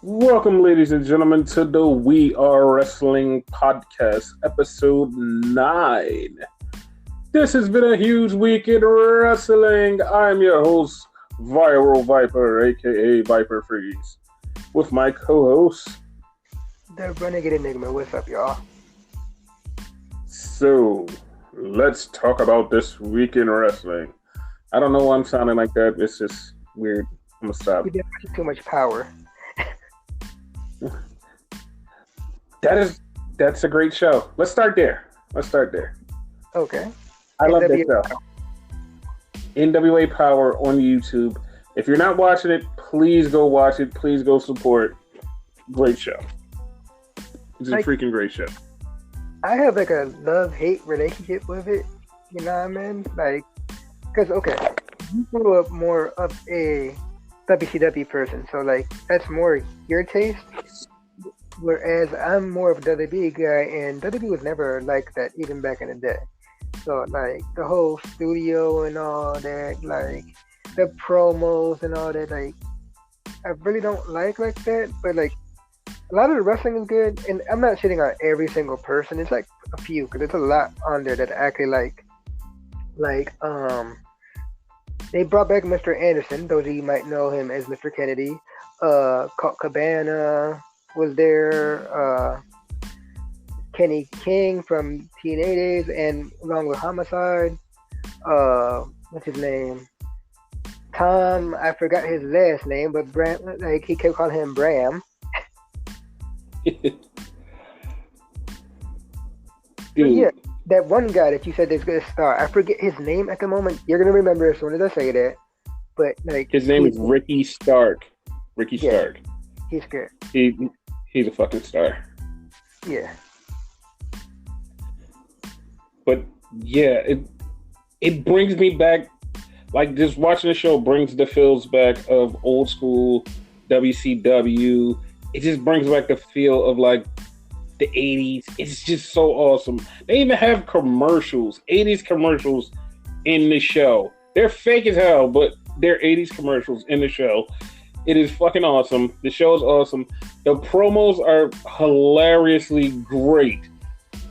Welcome, ladies and gentlemen, to the We Are Wrestling podcast, episode 9. This has been a huge week in wrestling. I'm your host, Viral Viper, aka Viper Freeze, with my co-host. The Renegade Enigma, what's up, y'all? So, let's talk about this week in wrestling. I don't know why I'm sounding like that. It's just weird. I'm gonna stop. You have too much power. That's a great show. Let's start there. Okay. I love that show. NWA Powerrr on YouTube. If you're not watching it, please go watch it. Please go support. Great show. It's a freaking great show. I have like a love-hate relationship with it. You know what I mean? Like, because, okay, you grew up more of a WCW person, so like, that's more your taste. Whereas I'm more of a WWE guy, and WWE was never like that even back in the day. So like the whole studio and all that, like the promos and all that, like I really don't like that. But like a lot of the wrestling is good, and I'm not shitting on every single person. It's like a few, because there's a lot on there that I actually like. They brought back Mr. Anderson. Those of you might know him as Mr. Kennedy. Colt Cabana was there. Kenny King from TNA days, and along with Homicide. What's his name? Tom. I forgot his last name, but Bram. Like he kept calling him Bram. Dude. Yeah, that one guy that you said is gonna star. I forget his name at the moment. You're gonna remember as soon as I say that. But like his name is Ricky Stark. Stark. He's good. He's a fucking star. Yeah. But yeah, it brings me back. Like just watching the show brings the feels back of old school WCW. It just brings back the feel of like the 80s. It's just so awesome. They even have commercials, 80s commercials in the show. They're fake as hell, but they're 80s commercials in the show. It is fucking awesome. The show is awesome. The promos are hilariously great.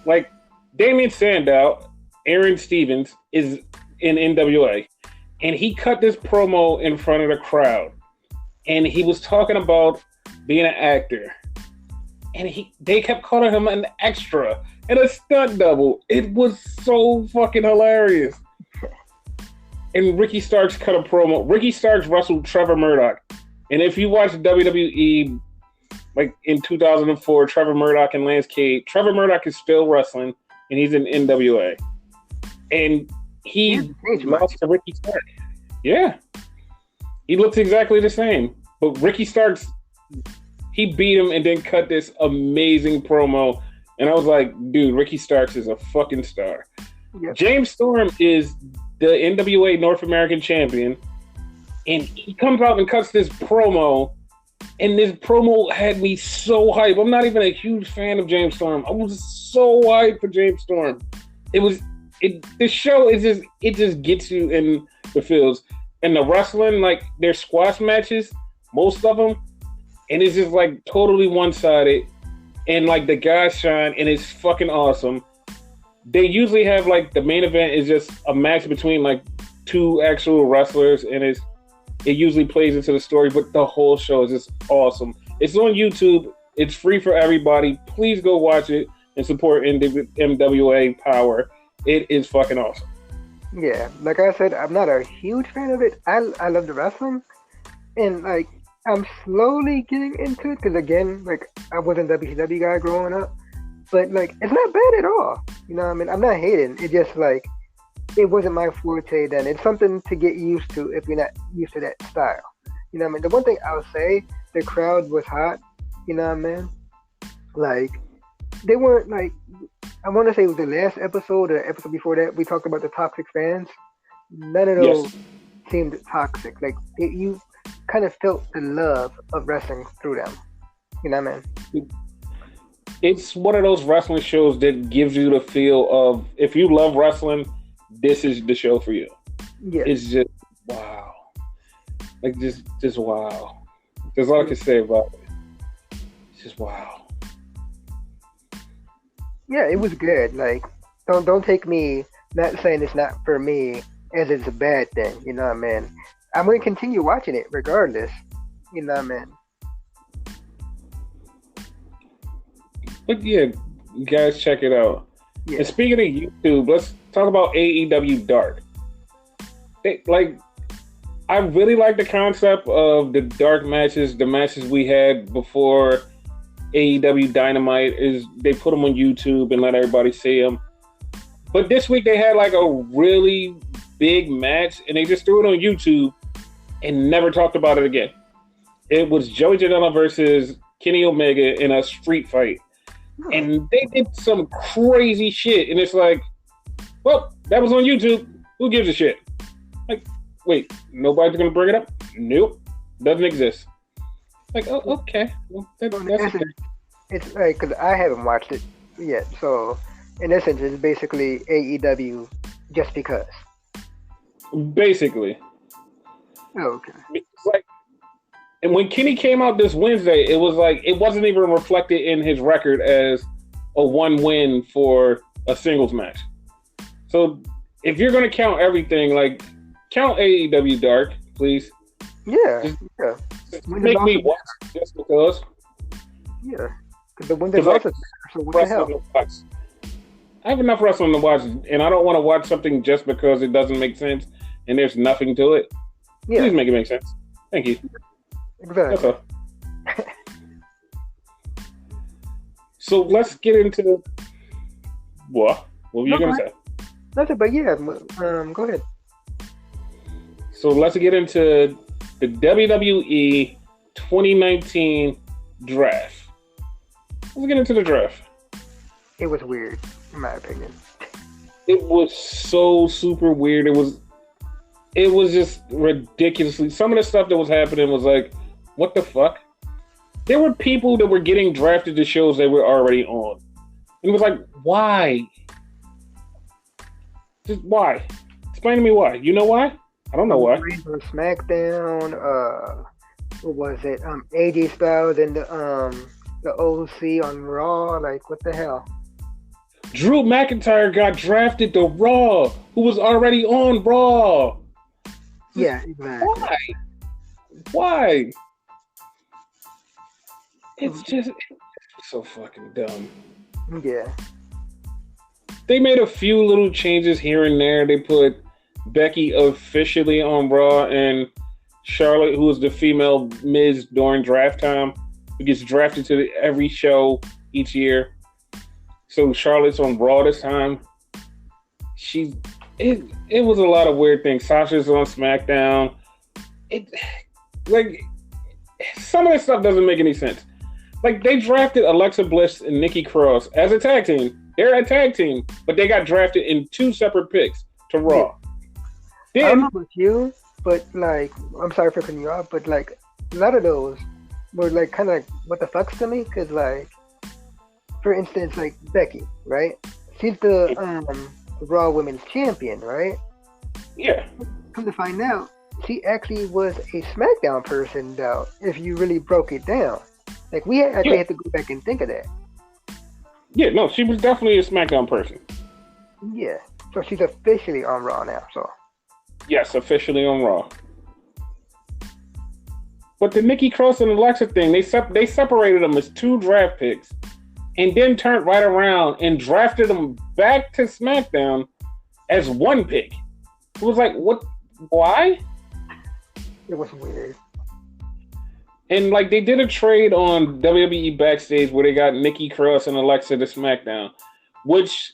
Like Damien Sandow, Aaron Stevens is in NWA, and he cut this promo in front of the crowd, and he was talking about being an actor. And they kept calling him an extra and a stunt double. It was so fucking hilarious. And Ricky Starks cut a promo. Ricky Starks wrestled Trevor Murdoch. And if you watch WWE, like in 2004, Trevor Murdoch and Lance Cade, Trevor Murdoch is still wrestling, and he's in NWA. And he lost to Ricky Starks. Yeah. He looks exactly the same. But Ricky Starks, he beat him and then cut this amazing promo. And I was like, dude, Ricky Starks is a fucking star. Yep. James Storm is the NWA North American champion. And he comes out and cuts this promo. And this promo had me so hyped. I'm not even a huge fan of James Storm. I was so hyped for James Storm. The show is just, it just gets you in the feels. And the wrestling, like their squash matches, most of them, and it's just like totally one-sided, and like the guys shine, and it's fucking awesome. They usually have like the main event is just a match between like two actual wrestlers, and it usually plays into the story, but the whole show is just awesome. It's on YouTube. It's free for everybody. Please go watch it and support NWA Powerrr. It is fucking awesome. Yeah, like I said, I'm not a huge fan of it. I love the wrestling, and like I'm slowly getting into it because again, like I wasn't a WCW guy growing up, but like it's not bad at all. You know what I mean? I'm not hating. It just like it wasn't my forte then. It's something to get used to if you're not used to that style. You know what I mean? The one thing I'll say, the crowd was hot. You know what I mean? Like they weren't like, I want to say it was the last episode or the episode before that, we talked about the toxic fans. None of those seemed toxic. Like you kind of felt the love of wrestling through them. You know what I mean? It's one of those wrestling shows that gives you the feel of, if you love wrestling, this is the show for you. Yeah. It's just wow. Like just wow. There's all I can say about it. It's just wow. Yeah, it was good. Like, don't take me not saying it's not for me as it's a bad thing. You know what I mean? I'm gonna continue watching it regardless. You know what I mean? But yeah, you guys check it out. Yeah. And speaking of YouTube, let's talk about AEW Dark. I really like the concept of the dark matches, the matches we had before AEW Dynimite. Is they put them on YouTube and let everybody see them. But this week they had like a really big match, and they just threw it on YouTube and never talked about it again. It was Joey Janela versus Kenny Omega in a street fight. And they did some crazy shit. And it's like, well, that was on YouTube. Who gives a shit? Like, wait, nobody's going to bring it up? Nope. Doesn't exist. Like, oh, okay. Well, that's it's like, because I haven't watched it yet. So, in essence, it's basically AEW just because. Basically. Oh, okay. It's like, and when Kenny came out this Wednesday, it was like it wasn't even reflected in his record as a 1 win for a singles match. So if you're going to count everything, like count AEW Dark, please. Yeah, just make me watch just because. Yeah, because the Wednesday also. So what the hell? I have enough wrestling to watch, and I don't want to watch something just because it doesn't make sense and there's nothing to it. Yeah. Please make it make sense. Thank you. Exactly. So let's get into what? What were you going to say? Nothing, but yeah, go ahead. So let's get into the WWE 2019 draft. Let's get into the draft. It was weird, in my opinion. It was so super weird. It was just ridiculously. Some of the stuff that was happening was like, what the fuck? There were people that were getting drafted to shows they were already on. And it was like, why? Just why? Explain to me why. You know why? I don't know why. SmackDown, what was it? AJ Styles and the OC on Raw. Like, what the hell? Drew McIntyre got drafted to Raw, who was already on Raw. Yeah, exactly. Why? It's just so fucking dumb. Yeah. They made a few little changes here and there. They put Becky officially on Raw and Charlotte, who was the female Miz during draft time, who gets drafted to every show each year. So Charlotte's on Raw this time. It was a lot of weird things. Sasha's on SmackDown. Some of this stuff doesn't make any sense. Like, they drafted Alexa Bliss and Nikki Cross as a tag team. They're a tag team, but they got drafted in 2 separate picks to Raw. I don't know about you, but like, I'm sorry for cutting you off, but like, a lot of those were like kind of like, what the fuck's to me? Because like, for instance, like Becky, right? She's the Raw Women's Champion, right? Yeah. Come to find out, she actually was a SmackDown person, though, if you really broke it down. Like, we actually had to go back and think of that. Yeah, no, she was definitely a SmackDown person. Yeah. So she's officially on Raw now, so. Yes, officially on Raw. But the Nikki Cross and Alexa thing, they separated them as 2 draft picks and then turned right around and drafted them back to SmackDown as 1 pick. It was like, what? Why? It was weird. And like, they did a trade on WWE Backstage where they got Nikki Cross and Alexa to SmackDown, which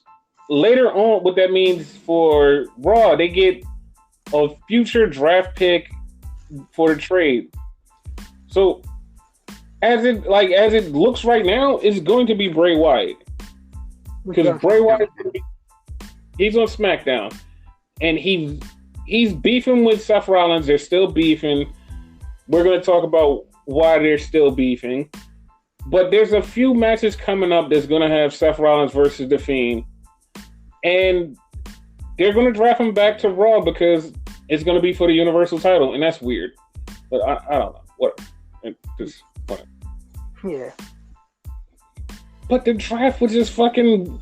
later on, what that means for Raw, they get a future draft pick for the trade. So as it looks right now, it's going to be Bray Wyatt, because Bray Wyatt, he's on SmackDown, and he's beefing with Seth Rollins. They're still beefing. We're going to talk about why they're still beefing. But there's a few matches coming up that's going to have Seth Rollins versus The Fiend. And they're going to draft him back to Raw because it's going to be for the Universal title. And that's weird. But I don't know. Whatever. Yeah. But the draft was just fucking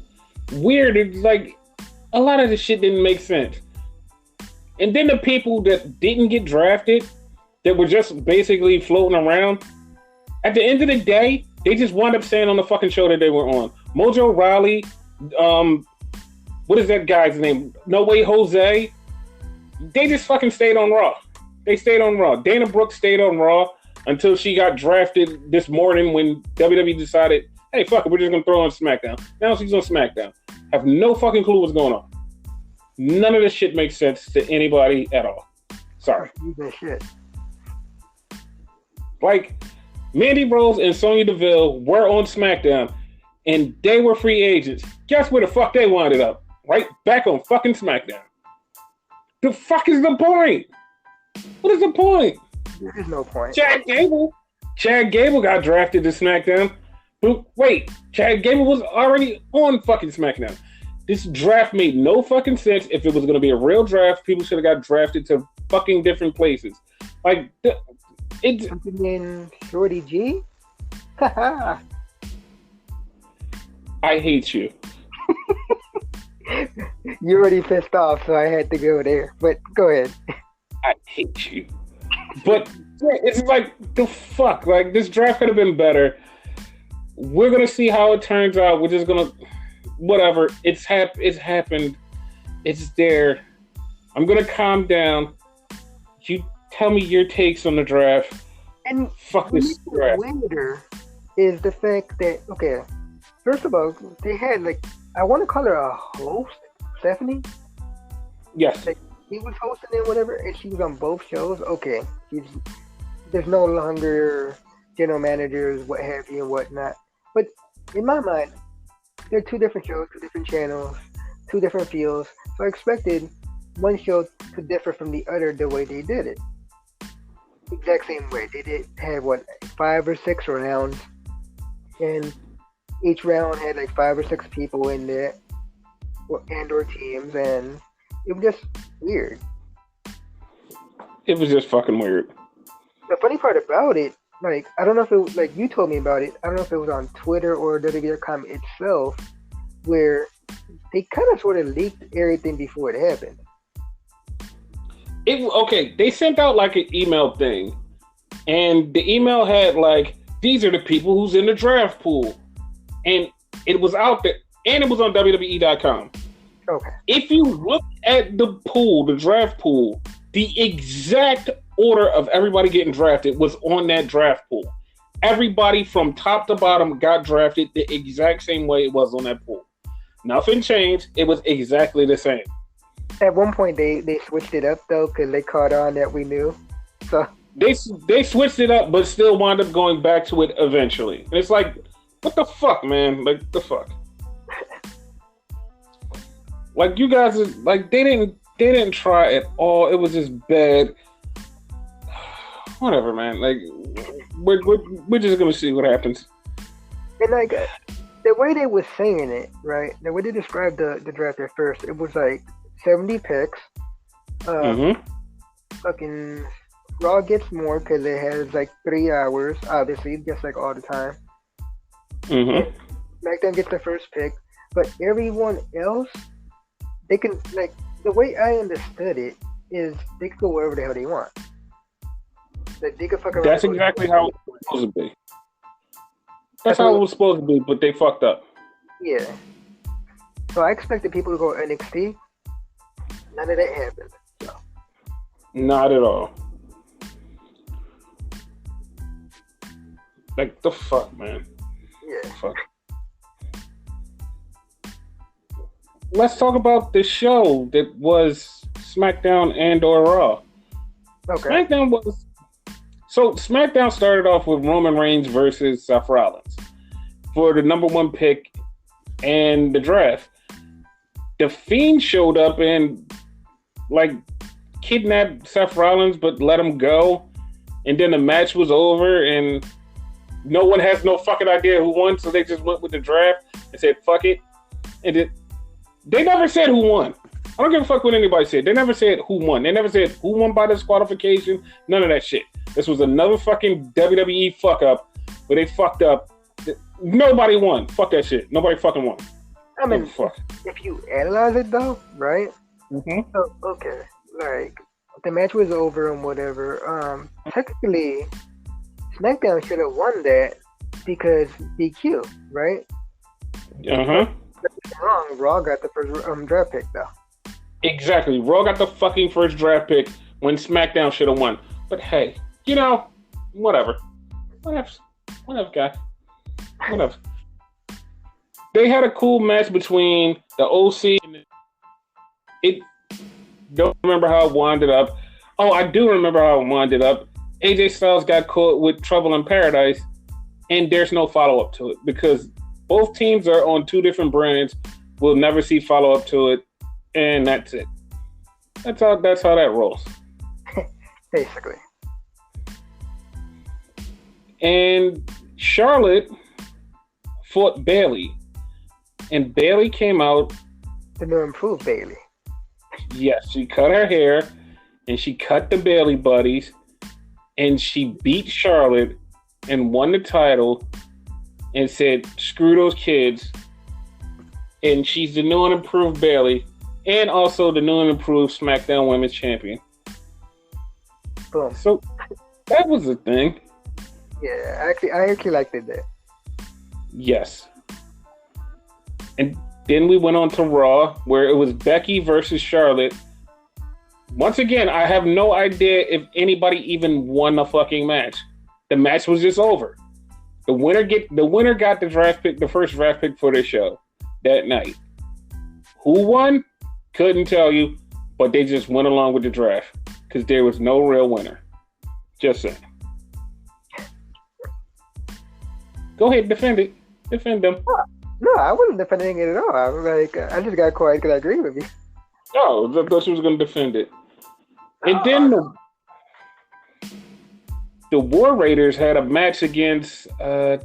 weird. It's like a lot of the shit didn't make sense. And then the people that didn't get drafted, that were just basically floating around, at the end of the day, they just wound up staying on the fucking show that they were on. Mojo Rawley, what is that guy's name? No Way Jose. They just fucking stayed on Raw. They stayed on Raw. Dana Brooke stayed on Raw until she got drafted this morning when WWE decided, hey, fuck it, we're just going to throw her on SmackDown. Now she's on SmackDown. Have no fucking clue what's going on. None of this shit makes sense to anybody at all. Sorry. Shit. Like, Mandy Rose and Sonya Deville were on SmackDown, and they were free agents. Guess where the fuck they wound up? Right back on fucking SmackDown. The fuck is the point? What is the point? There is no point. Chad Gable got drafted to SmackDown. But wait, Chad Gable was already on fucking SmackDown. This draft made no fucking sense. If it was going to be a real draft, people should have got drafted to fucking different places. Like, it's... In Shorty G? I hate you. You already pissed off, so I had to go there. But go ahead. I hate you. But yeah, it's like, the fuck? Like, this draft could have been better. We're going to see how it turns out. We're just going to... Whatever. It's happened. It's there. I'm going to calm down. You tell me your takes on the draft. And fuck this draft. Weirder is the fact that, okay, first of all, they had, like, I want to call her a host, Stephanie. Yes. Like, he was hosting it, whatever, and she was on both shows. Okay. There's no longer general managers, what have you, and whatnot. But in my mind, they're two different shows, two different channels, two different fields. So I expected one show to differ from the other the way they did it. Exact same way. They did have, 5 or 6 rounds. And each round had like 5 or 6 people in there, or teams, and it was just weird. It was just fucking weird. The funny part about it, like, I don't know if it was, like, you told me about it, I don't know if it was on Twitter or WWE.com itself, where they kind of sort of leaked everything before it happened. Okay, they sent out like an email thing, and the email had like, these are the people who's in the draft pool, and it was out there, and it was on WWE.com. Okay. If you look at the pool, the draft pool, the exact order of everybody getting drafted was on that draft pool. Everybody from top to bottom got drafted the exact same way it was on that pool. Nothing changed. It was exactly the same. At one point, they switched it up, though, because they caught on that we knew. So They switched it up, but still wound up going back to it eventually. And it's like, what the fuck, man? Like, the fuck? Like, you guys, like, they didn't try at all. It was just bad. Whatever, man. Like, we're just gonna see what happens. And like the way they was saying it, right? The way they described the draft at first, it was like 70 picks. Fucking Raw gets more because it has like 3 hours, obviously, just like all the time. SmackDown gets the first pick, but everyone else, they can, like, the way I understood it is they can go wherever the hell they want. Like, they can fuck around. That's exactly how it was supposed to be. That's how it was supposed to be, but they fucked up. Yeah. So I expected people to go NXT. None of that happened. So. Not at all. Like, the fuck, man. Yeah. Fuck. Let's talk about the show that was SmackDown and/or Raw. Okay. SmackDown started off with Roman Reigns versus Seth Rollins for the number 1 pick and the draft. The Fiend showed up and like kidnapped Seth Rollins, but let him go. And then the match was over, and no one has no fucking idea who won, so they just went with the draft and said fuck it. And they never said who won. I don't give a fuck what anybody said. They never said who won. They never said who won by disqualification. None of that shit. This was another fucking WWE fuck up where they fucked up Nobody won. Fuck that shit. Nobody fucking won. I mean, fuck. if you analyze it though, right? Mm-hmm. So, okay, like the match was over and whatever. Technically, SmackDown should have won that because DQ, right? Wrong. Raw got the first draft pick though. Exactly. Raw got the fucking first draft pick when SmackDown should have won. But hey, whatever. Whatever, guy. Whatever. They had a cool match between the OC and don't remember how it wound up. Oh, I do remember how it wound up. AJ Styles got caught with Trouble in Paradise, and there's no follow-up to it because both teams are on two different brands. We'll never see follow-up to it, and that's it. That's how that rolls. Basically. And Charlotte fought Bayley, and Bayley came out. The new improved Bayley. Yes, she cut her hair, and she cut the Bayley buddies, and she beat Charlotte and won the title, and said, "Screw those kids." And she's the new and improved Bayley, and also the new and improved SmackDown Women's Champion. Boom. So that was the thing. Yeah, I actually liked it there. Yes. And then we went on to Raw, where it was Becky versus Charlotte. Once again, I have no idea if anybody even won the fucking match. The match was just over. The winner got the draft pick, the first draft pick for the show that night. Who won? Couldn't tell you, but they just went along with the draft because there was no real winner. Just saying. Go ahead, defend it. Defend them. No, I wasn't defending it at all. I was like, I just got quiet because I agree with you. Oh, I thought she was going to defend it. And then the War Raiders had a match against the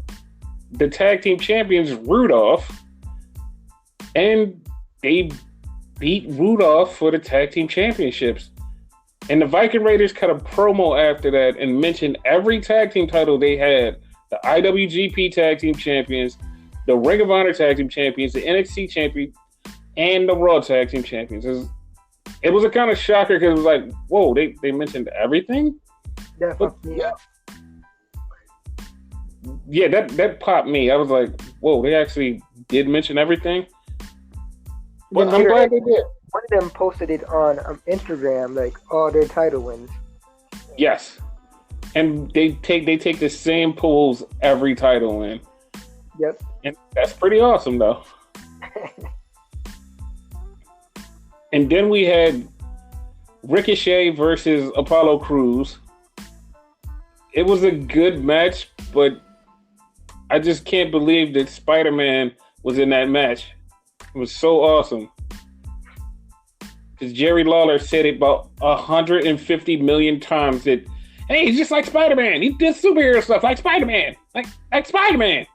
tag team champions, Rudolph, and they beat Rudolph for the tag team championships. And the Viking Raiders cut a promo after that and mentioned every tag team title they had. The IWGP Tag Team Champions, the Ring of Honor Tag Team Champions, the NXT Champion, and the Raw Tag Team Champions. It was a kind of shocker because it was like, whoa, they mentioned everything? Yeah, that popped me. I was like, whoa, they actually did mention everything? But I'm glad they did. One of them posted it on Instagram, like all their title wins. Yes. And they take the same pools every title win. Yep. And that's pretty awesome, though. And then we had Ricochet versus Apollo Crews. It was a good match, but I just can't believe that Spider-Man was in that match. It was so awesome. Because Jerry Lawler said it about 150 million times that, hey, he's just like Spider-Man. He does superhero stuff like Spider-Man. Like Spider-Man.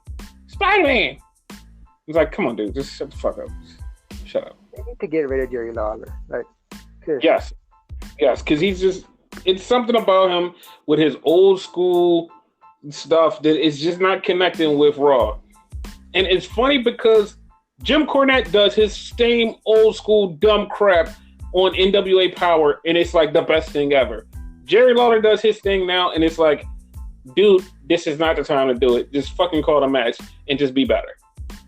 Spider-Man. He's like, come on, dude. Just shut the fuck up. Shut up. They need to get rid of Jerry Lawler. Like, seriously. Yes, because he's just, it's something about him with his old school stuff that is just not connecting with Raw. And it's funny because Jim Cornette does his same old school dumb crap on NWA Powerrr, and it's like the best thing ever. Jerry Lawler does his thing now, and it's like, dude, this is not the time to do it. Just fucking call it a match and just be better.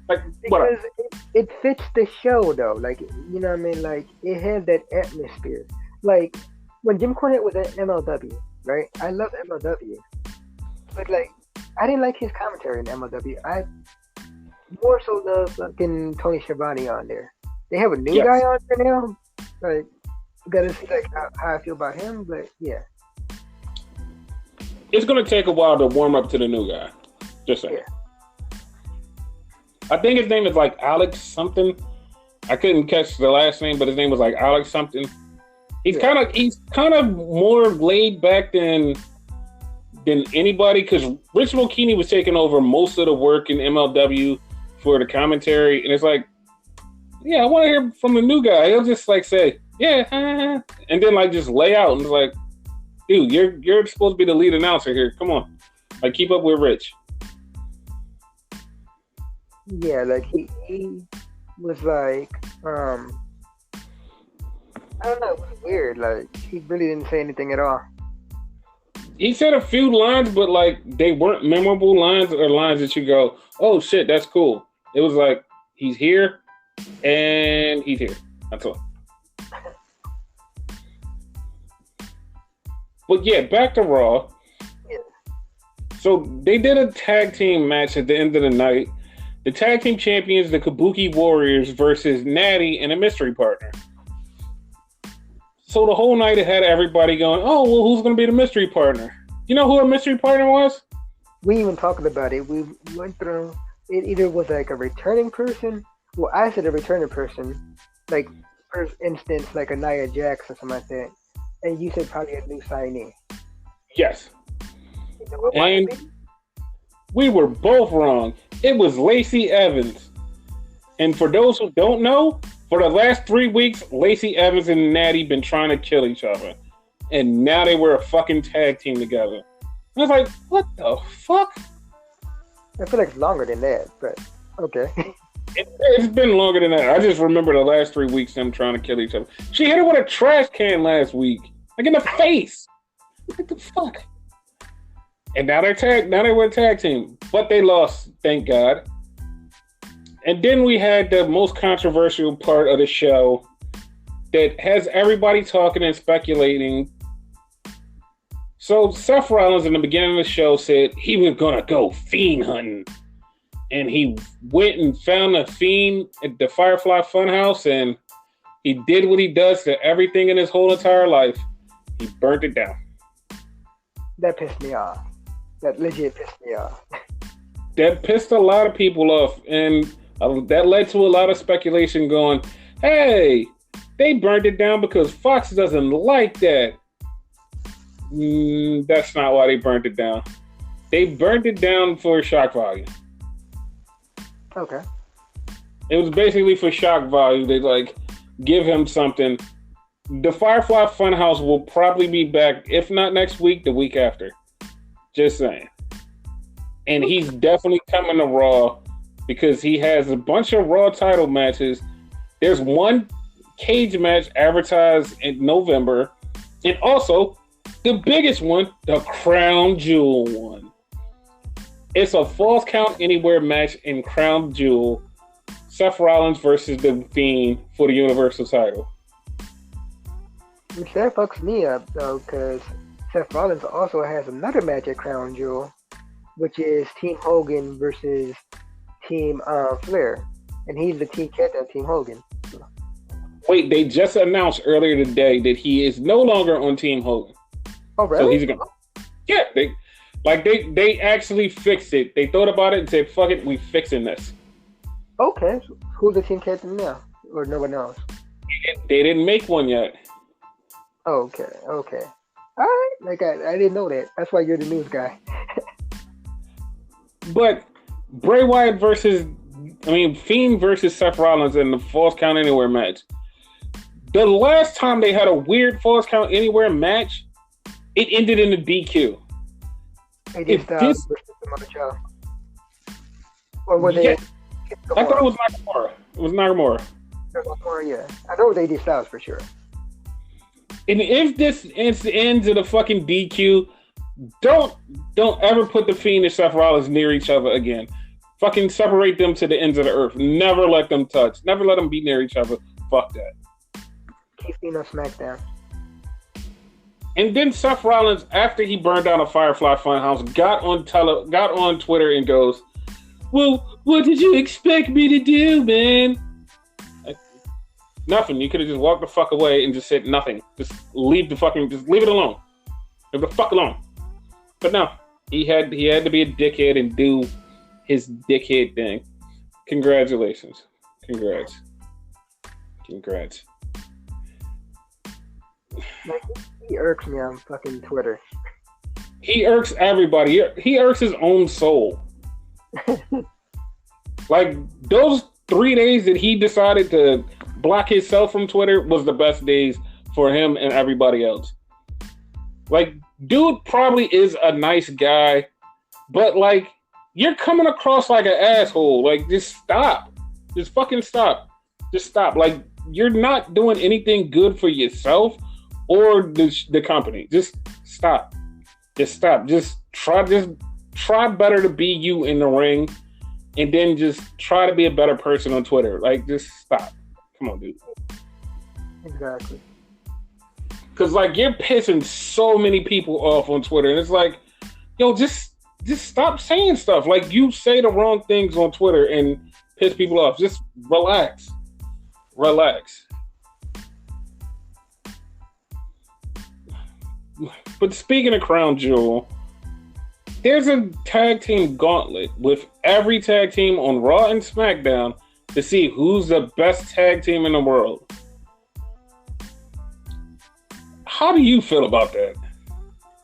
Like, whatever. Because it fits the show, though. Like, you know what I mean? Like, it had that atmosphere. Like, when Jim Cornette was at MLW, right? I love MLW. But, like, I didn't like his commentary in MLW. I more so love fucking Tony Schiavone on there. They have a new guy on there now. Like, gotta see like how I feel about him, but yeah. It's gonna take a while to warm up to the new guy. Just saying. Yeah. I think his name is like Alex something. I couldn't catch the last name, but his name was like Alex something. He's kind of more laid back than anybody because Rich Mulkini was taking over most of the work in MLW for the commentary, and it's like, yeah, I want to hear from the new guy. He'll just like say, yeah, and then like just lay out and it's like, dude, you're supposed to be the lead announcer here. Come on, like keep up with Rich. Yeah, like he was like, I don't know, it was weird. Like he really didn't say anything at all. He said a few lines, but like they weren't memorable lines or lines that you go, "Oh shit, that's cool." It was like he's here and he's here. That's all. But yeah, back to Raw. Yeah. So they did a tag team match at the end of the night. The tag team champions, the Kabuki Warriors, versus Natty and a mystery partner. So the whole night it had everybody going, "Oh, well, who's going to be the mystery partner?" You know who a mystery partner was? We even talked about it. We went through. It either was like a returning person. Well, I said a returning person, like for instance, like a Nia Jax or something like that. And you said probably a new signee. Yes. You know what And we were both wrong. It was Lacey Evans. And for those who don't know, for the last 3 weeks, Lacey Evans and Natty been trying to kill each other. And now they were a fucking tag team together. I was like, what the fuck? I feel like it's longer than that, but okay. It's been longer than that. I just remember the last 3 weeks them trying to kill each other. She hit her with a trash can last week. Like in the face. What the fuck? And now they were a tag team. But they lost, thank God. And then we had the most controversial part of the show that has everybody talking and speculating. So Seth Rollins in the beginning of the show said he was gonna go fiend hunting. And he went and found a fiend at the Firefly Funhouse, and he did what he does to everything in his whole entire life. He burnt it down. That pissed me off. That legit pissed me off. That pissed a lot of people off, and that led to a lot of speculation going, hey, they burned it down because Fox doesn't like that. That's not why they burnt it down. They burned it down for shock value. Okay. It was basically for shock value. They like give him something. The Firefly Funhouse will probably be back, if not next week, the week after. Just saying. And he's definitely coming to Raw because he has a bunch of Raw title matches. There's one cage match advertised in November. And also, the biggest one, the Crown Jewel one. It's a Falls Count Anywhere match in Crown Jewel. Seth Rollins versus The Fiend for the Universal title. Which that fucks me up, though, because Seth Rollins also has another match at Crown Jewel, which is Team Hogan versus Team Flair. And he's the team captain of Team Hogan. Wait, they just announced earlier today that he is no longer on Team Hogan. Oh, really? So he's gonna. Yeah, they actually fixed it. They thought about it and said, "Fuck it, we fixing this." Okay, so who's the team captain now, or no one knows? They didn't make one yet. Okay. All right, like I didn't know that. That's why you're the news guy. But Bray Wyatt Fiend versus Seth Rollins in the Falls Count Anywhere match. The last time they had a weird Falls Count Anywhere match, it ended in a DQ. They just versus some other show. Or were they? Yeah, I thought it was Nakamura. It was Nakamura. Yeah, I know they did Styles for sure. And if this ends in a fucking DQ, don't ever put the Fiend and Seth Rollins near each other again. Fucking separate them to the ends of the earth. Never let them touch. Never let them be near each other. Fuck that. Keep being on SmackDown. And then Seth Rollins, after he burned down a Firefly Funhouse, got on Twitter and goes, "Well, what did you expect me to do, man?" Nothing. You could have just walked the fuck away and just said nothing. Just leave it alone. Leave the fuck alone. But no, he had to be a dickhead and do his dickhead thing. Congratulations. Congrats. Like, he irks me on fucking Twitter. He irks everybody. He irks his own soul. Like, those 3 days that he decided to block himself from Twitter was the best days for him and everybody else. Like, dude probably is a nice guy, but like, you're coming across like an asshole. Like, just stop. Just fucking stop. Just stop. Like, you're not doing anything good for yourself or the company. Just stop. Just stop. Just try better to be you in the ring, and then just try to be a better person on Twitter. Like, just stop. Come on, dude. Exactly. Because, like, you're pissing so many people off on Twitter, and it's like, yo, just stop saying stuff. Like, you say the wrong things on Twitter and piss people off. Just relax. Relax. But speaking of Crown Jewel, there's a tag team gauntlet with every tag team on Raw and SmackDown to see who's the best tag team in the world. How do you feel about that?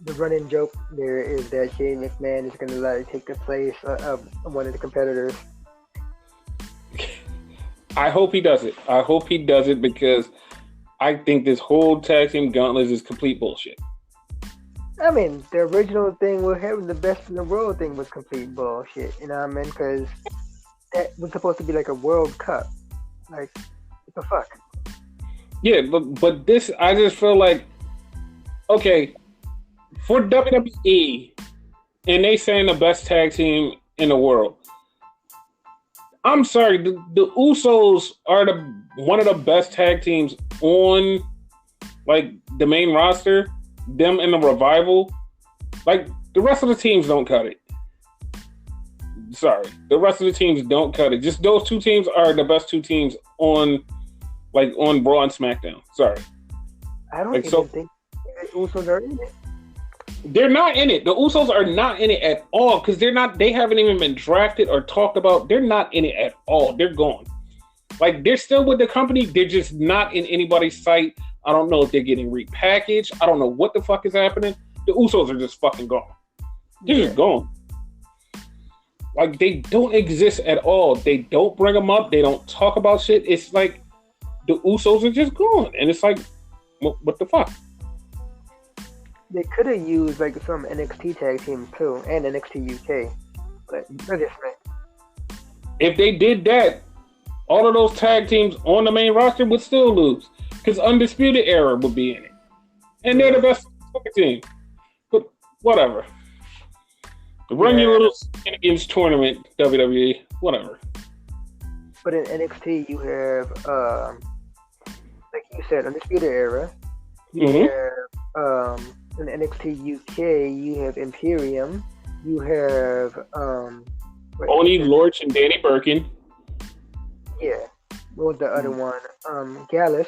The running joke there is that Shane McMahon is going to like take the place of one of the competitors. I hope he does it. I hope he does it because I think this whole tag team gauntlet is complete bullshit. I mean, the original thing with having the best in the world thing was complete bullshit. You know what I mean? Because that was supposed to be like a World Cup. Like, what the fuck? Yeah, but this, I just feel like, okay, for WWE, and they saying the best tag team in the world. I'm sorry, the Usos are one of the best tag teams on, like, the main roster. Them and the Revival, like, the rest of the teams don't cut it. Sorry, the rest of the teams don't cut it. Just those two teams are the best two teams on Raw and SmackDown. Sorry, I don't even think the Usos are in it. They're not in it. The Usos are not in it at all because they're not. They haven't even been drafted or talked about. They're not in it at all. They're gone. Like, they're still with the company. They're just not in anybody's sight. I don't know if they're getting repackaged. I don't know what the fuck is happening. The Usos are just fucking gone. They're just gone. Like, they don't exist at all. They don't bring them up. They don't talk about shit. It's like the Usos are just gone. And it's like, what the fuck? They could have used like some NXT tag team too, and NXT UK. But they're just me. If they did that, all of those tag teams on the main roster would still lose. Because Undisputed Era would be in it. And they're the best fucking team. But whatever. Run your little shenanigans tournament, WWE. Whatever. But in NXT, you have, like you said, Undisputed Era. You have, in NXT UK, you have Imperium. You have, Oni Lorch and Danny Birkin. Yeah. What was the other one? Gallus.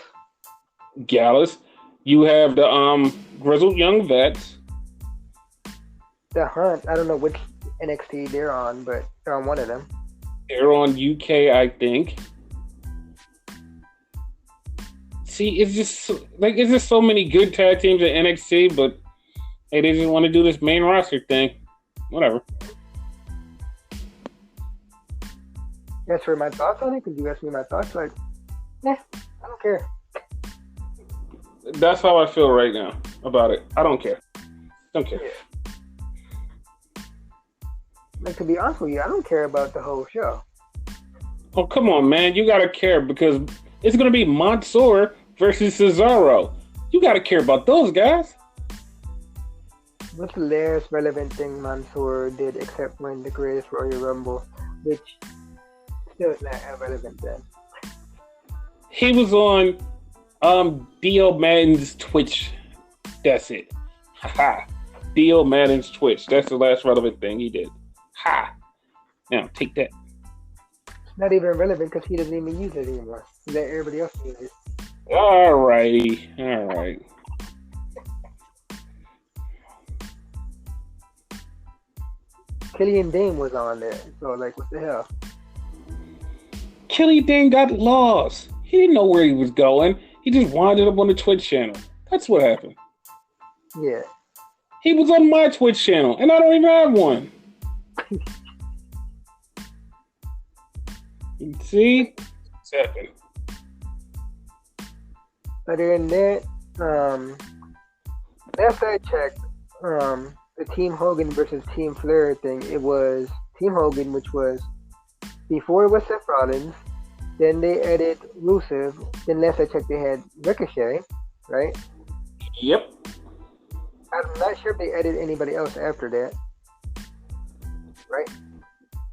You have the Grizzled Young Vets. The Hunt. I don't know which NXT they're on, but they're on one of them. They're on UK, I think. See, it's just so many good tag teams at NXT, but hey, they just want to do this main roster thing. Whatever. As for my thoughts on it, because you asked me my thoughts, like, I don't care. That's how I feel right now about it. I don't care. Don't care. Yeah. Like, to be honest with you, I don't care about the whole show. Oh, come on, man. You got to care because it's going to be Mansoor versus Cesaro. You got to care about those guys. What's the last relevant thing Mansoor did except win the Greatest Royal Rumble, which still is not relevant then? He was on D.O. Madden's Twitch. That's it. Ha. D.O. Madden's Twitch. That's the last relevant thing he did. Ha. Now, take that. It's not even relevant because he doesn't even use it anymore. He let everybody else use it. All righty. All right. Killian Dane was on there. So, like, what the hell? Killian Dane got lost. He didn't know where he was going. He just winded up on the Twitch channel. That's what happened. Yeah. He was on my Twitch channel, and I don't even have one. See? What's happened? Other than that, last I checked, the Team Hogan versus Team Flair thing, it was Team Hogan, which was before it was Seth Rollins. Then they added Rusev. Then last I checked, they had Ricochet, right? Yep. I'm not sure if they added anybody else after that, right?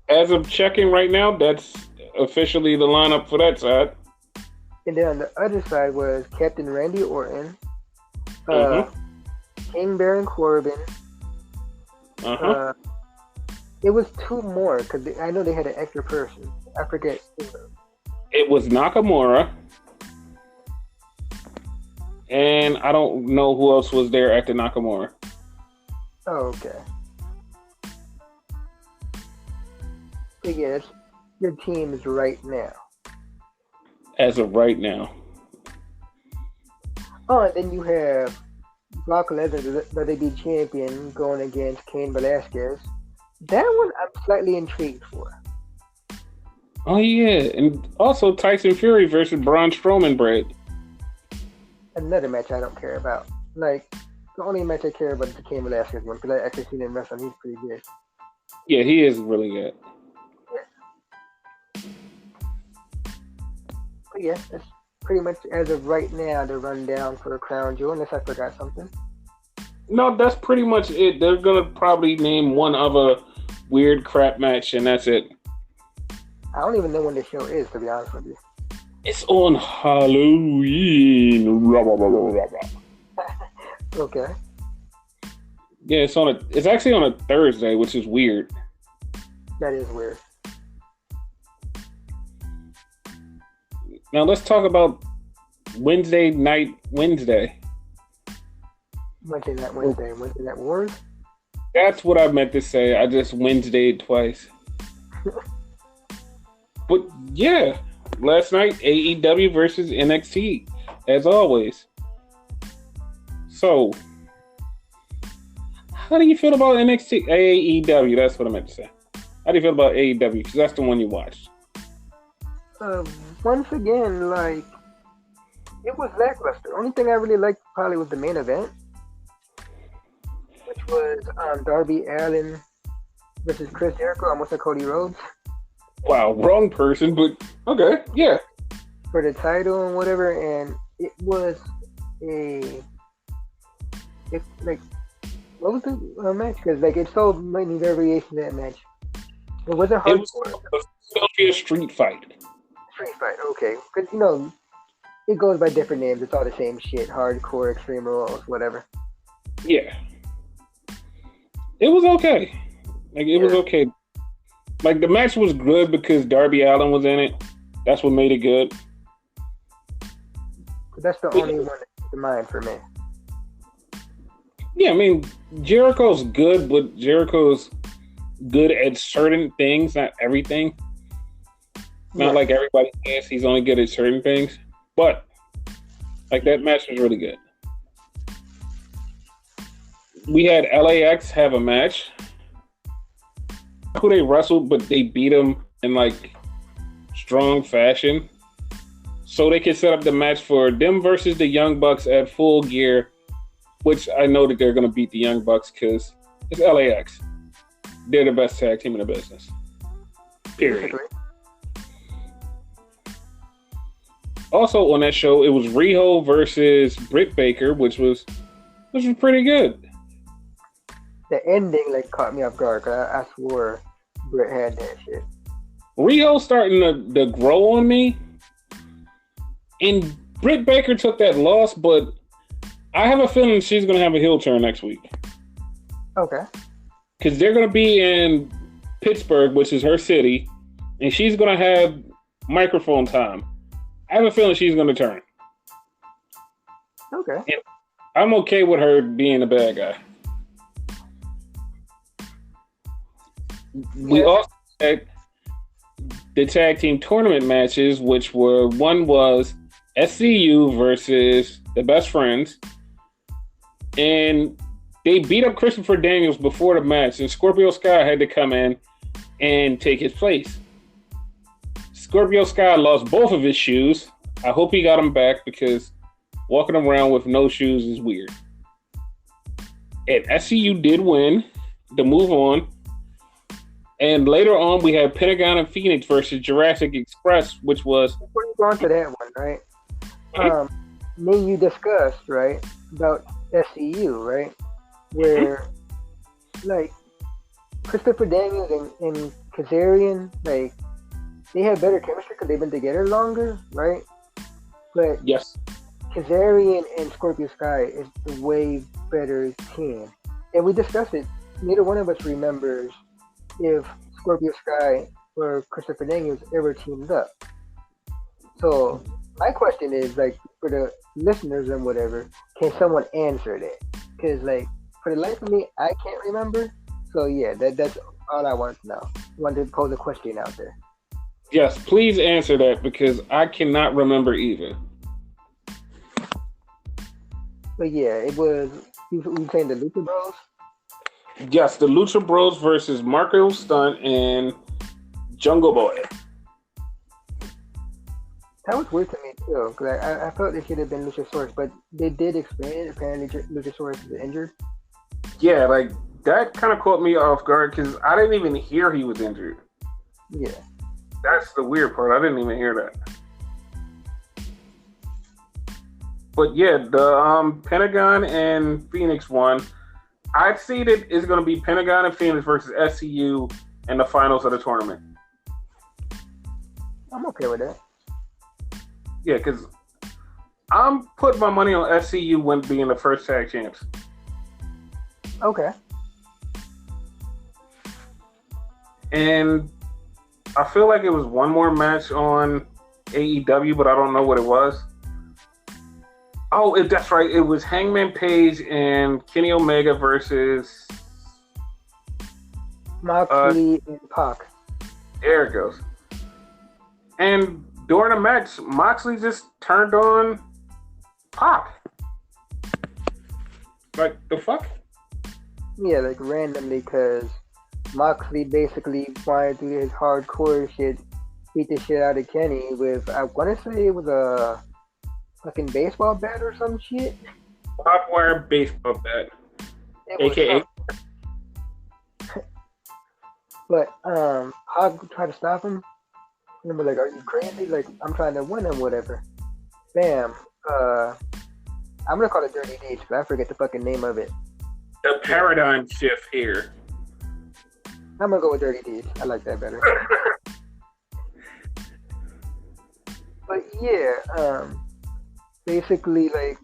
As of checking right now, that's officially the lineup for that side. And then on the other side was Captain Randy Orton, King Baron Corbin. It was two more because I know they had an extra person. I forget. It was Nakamura, and I don't know who else was there after Nakamura. Oh, okay. So yes, your team is right now. As of right now. Oh, and then you have Brock Lesnar, the WWE champion, going against Cain Velasquez. That one I'm slightly intrigued for. Oh, yeah. And also Tyson Fury versus Braun Strowman, Brad. Another match I don't care about. Like, the only match I care about is the Cain Velasquez one, because I actually seen him wrestle. He's pretty good. Yeah, he is really good. Yeah. But yeah, that's pretty much, as of right now, the rundown for Crown Jewel, unless I forgot something. No, that's pretty much it. They're going to probably name one other weird crap match, and that's it. I don't even know when the show is, to be honest with you. It's on Halloween. Okay. Yeah, it's actually on a Thursday, which is weird. That is weird. Now let's talk about Wednesday Night Wednesday. Wednesday Night Wars? That's what I meant to say. I just Wednesdayed twice. But yeah, last night AEW versus NXT, as always. So, how do you feel about NXT? AEW, that's what I meant to say. How do you feel about AEW? Because that's the one you watched. Once again, like, it was lackluster. Only thing I really liked probably was the main event, which was Darby Allin versus Chris Jericho. I almost said Cody Rhodes. What person, but okay, yeah. For the title and whatever, and it was what was the match? Because like it's so many variations of that match. It wasn't hard. It was supposed to be a street fight. Street fight, okay. Because you know, it goes by different names. It's all the same shit: hardcore, extreme rules, whatever. Yeah. It was okay. Like it was okay. Like, the match was good because Darby Allin was in it. That's what made it good. That's the only one that comes to mind for me. Yeah, I mean, Jericho's good, but Jericho's good at certain things, not everything. Not like everybody thinks he's only good at certain things. But, like, that match was really good. We had LAX have a match. Who they wrestled, but they beat them in like strong fashion, so they can set up the match for them versus the Young Bucks at Full Gear, which I know that they're going to beat the Young Bucks because it's LAX. They're the best tag team in the business. Period. Also on that show, it was Riho versus Britt Baker, which was pretty good. The ending like caught me off guard. I swore Britt had that shit. Riho's starting to grow on me, and Britt Baker took that loss, but I have a feeling she's going to have a heel turn next week. Okay. Because they're going to be in Pittsburgh, which is her city, and she's going to have microphone time. I have a feeling she's going to turn. Okay. And I'm okay with her being a bad guy. We also had the tag team tournament matches, which one was SCU versus the Best Friends, and they beat up Christopher Daniels before the match, and Scorpio Sky had to come in and take his place. Scorpio Sky lost both of his shoes. I hope he got them back because walking around with no shoes is weird. And SCU did win to move on. And later on, we had Pentagon and Phoenix versus Jurassic Express, which was... Before you go on to that one, right? Then you discussed, right, about SCU, right? Where, like, Christopher Daniels and Kazarian, like, they have better chemistry because they've been together longer, right? But yes, Kazarian and Scorpio Sky is the way better team. And we discussed it. Neither one of us remembers if Scorpio Sky or Christopher Daniels ever teamed up. So my question is, like, for the listeners and whatever, can someone answer that? Because, like, for the life of me, I can't remember. So yeah, that's all I want to know. I wanted to pose a question out there. Yes, please answer that because I cannot remember either. But yeah, it was. You saying the Lucha Bros? Yes, the Lucha Bros versus Marco Stunt and Jungle Boy. That was weird to me too, because I felt it should have been Luchasaurus, but they did explain apparently Luchasaurus is injured. Yeah, like that kind of caught me off guard because I didn't even hear he was injured. Yeah, that's the weird part. I didn't even hear that. But yeah, the Pentagon and Phoenix one. I'd see that it's going to be Pentagon and Phoenix versus SCU in the finals of the tournament. I'm okay with that. Yeah, because I'm putting my money on SCU being the first tag champs. Okay. And I feel like it was one more match on AEW, but I don't know what it was. Oh, that's right. It was Hangman Page and Kenny Omega versus Moxley and Pac. There it goes. And during the match, Moxley just turned on Pac. Like, the fuck? Yeah, like randomly, because Moxley basically wanted to do his hardcore shit, beat the shit out of Kenny with, I want to say it was a fucking baseball bat or some shit. Barbed wire baseball bat. AKA. But Pac tried to stop him. And I'm like, are you crazy? Like, I'm trying to win him, whatever. Bam. I'm gonna call it Dirty Deeds, but I forget the fucking name of it. The paradigm shift here. I'm gonna go with Dirty Deeds. I like that better. But yeah, basically, like,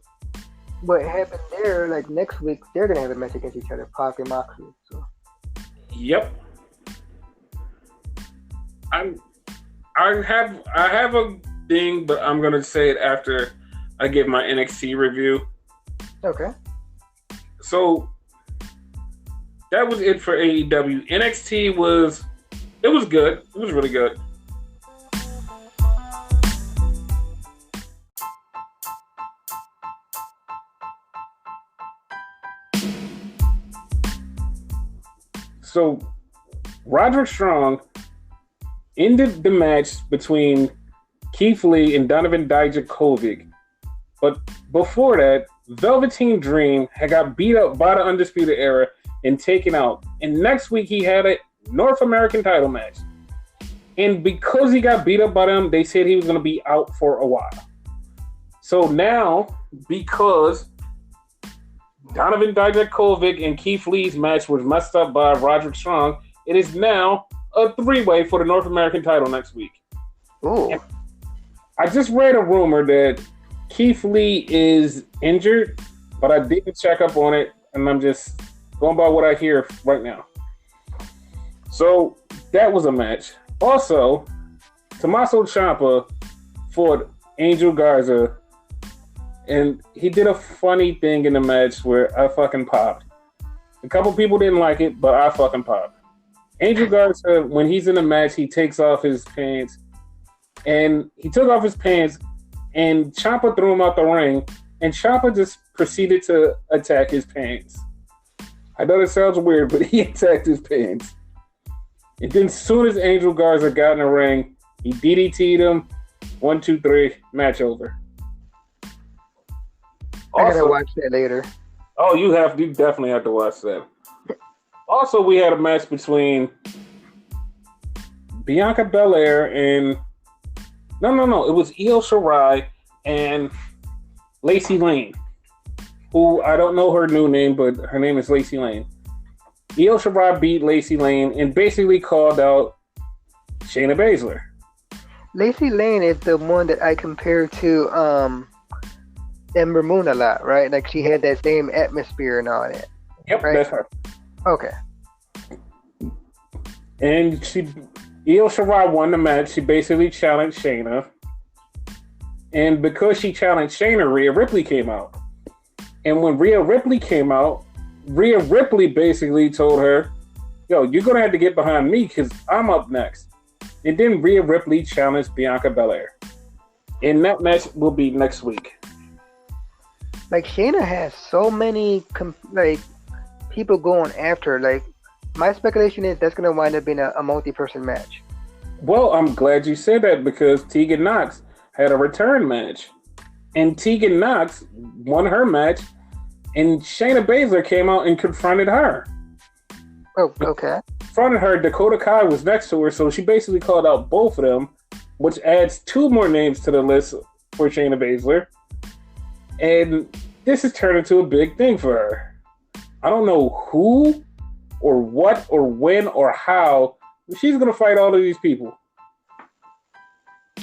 what happened there, like, next week, they're gonna have a match against each other, Pac and Moxley. So. Yep. I have a thing, but I'm gonna say it after I give my NXT review. Okay. So that was it for AEW. NXT was good. It was really good. So Roderick Strong ended the match between Keith Lee and Donovan Dijakovic. But before that, Velveteen Dream had got beat up by the Undisputed Era and taken out. And next week he had a North American title match. And because he got beat up by them, they said he was going to be out for a while. So now, because Donovan Dijakovic and Keith Lee's match was messed up by Roderick Strong, it is now a three-way for the North American title next week. Ooh. I just read a rumor that Keith Lee is injured, but I didn't check up on it, and I'm just going by what I hear right now. So that was a match. Also, Tommaso Ciampa fought Angel Garza, and he did a funny thing in the match where I fucking popped. A couple people didn't like it, but I fucking popped. Angel Garza, when he's in a match, he takes off his pants, and he took off his pants, and Ciampa threw him out the ring, and Ciampa just proceeded to attack his pants. I know it sounds weird, but he attacked his pants. And then as soon as Angel Garza got in the ring, he DDT'd him. 1, 2, 3, match over. I gotta watch that later. Oh, you definitely have to watch that. Also, we had a match between Bianca Belair and no, it was Io Shirai and Lacey Lane, who I don't know her new name, but her name is Lacey Lane. Io Shirai beat Lacey Lane and basically called out Shayna Baszler. Lacey Lane is the one that I compare to Ember Moon a lot, right? Like she had that same atmosphere and all that. Yep, right? That's her. Okay. And Io Shirai won the match. She basically challenged Shayna. And because she challenged Shayna, Rhea Ripley came out. And when Rhea Ripley came out, Rhea Ripley basically told her, yo, you're going to have to get behind me because I'm up next. And then Rhea Ripley challenged Bianca Belair. And that match will be next week. Like, Shayna has so many, people going after her. Like, my speculation is that's going to wind up being a multi-person match. Well, I'm glad you said that because Tegan Nox had a return match. And Tegan Nox won her match. And Shayna Baszler came out and confronted her. Oh, okay. Confronted her. Dakota Kai was next to her, so she basically called out both of them, which adds 2 more names to the list for Shayna Baszler. And this has turned into a big thing for her. I don't know who or what or when or how, but she's going to fight all of these people.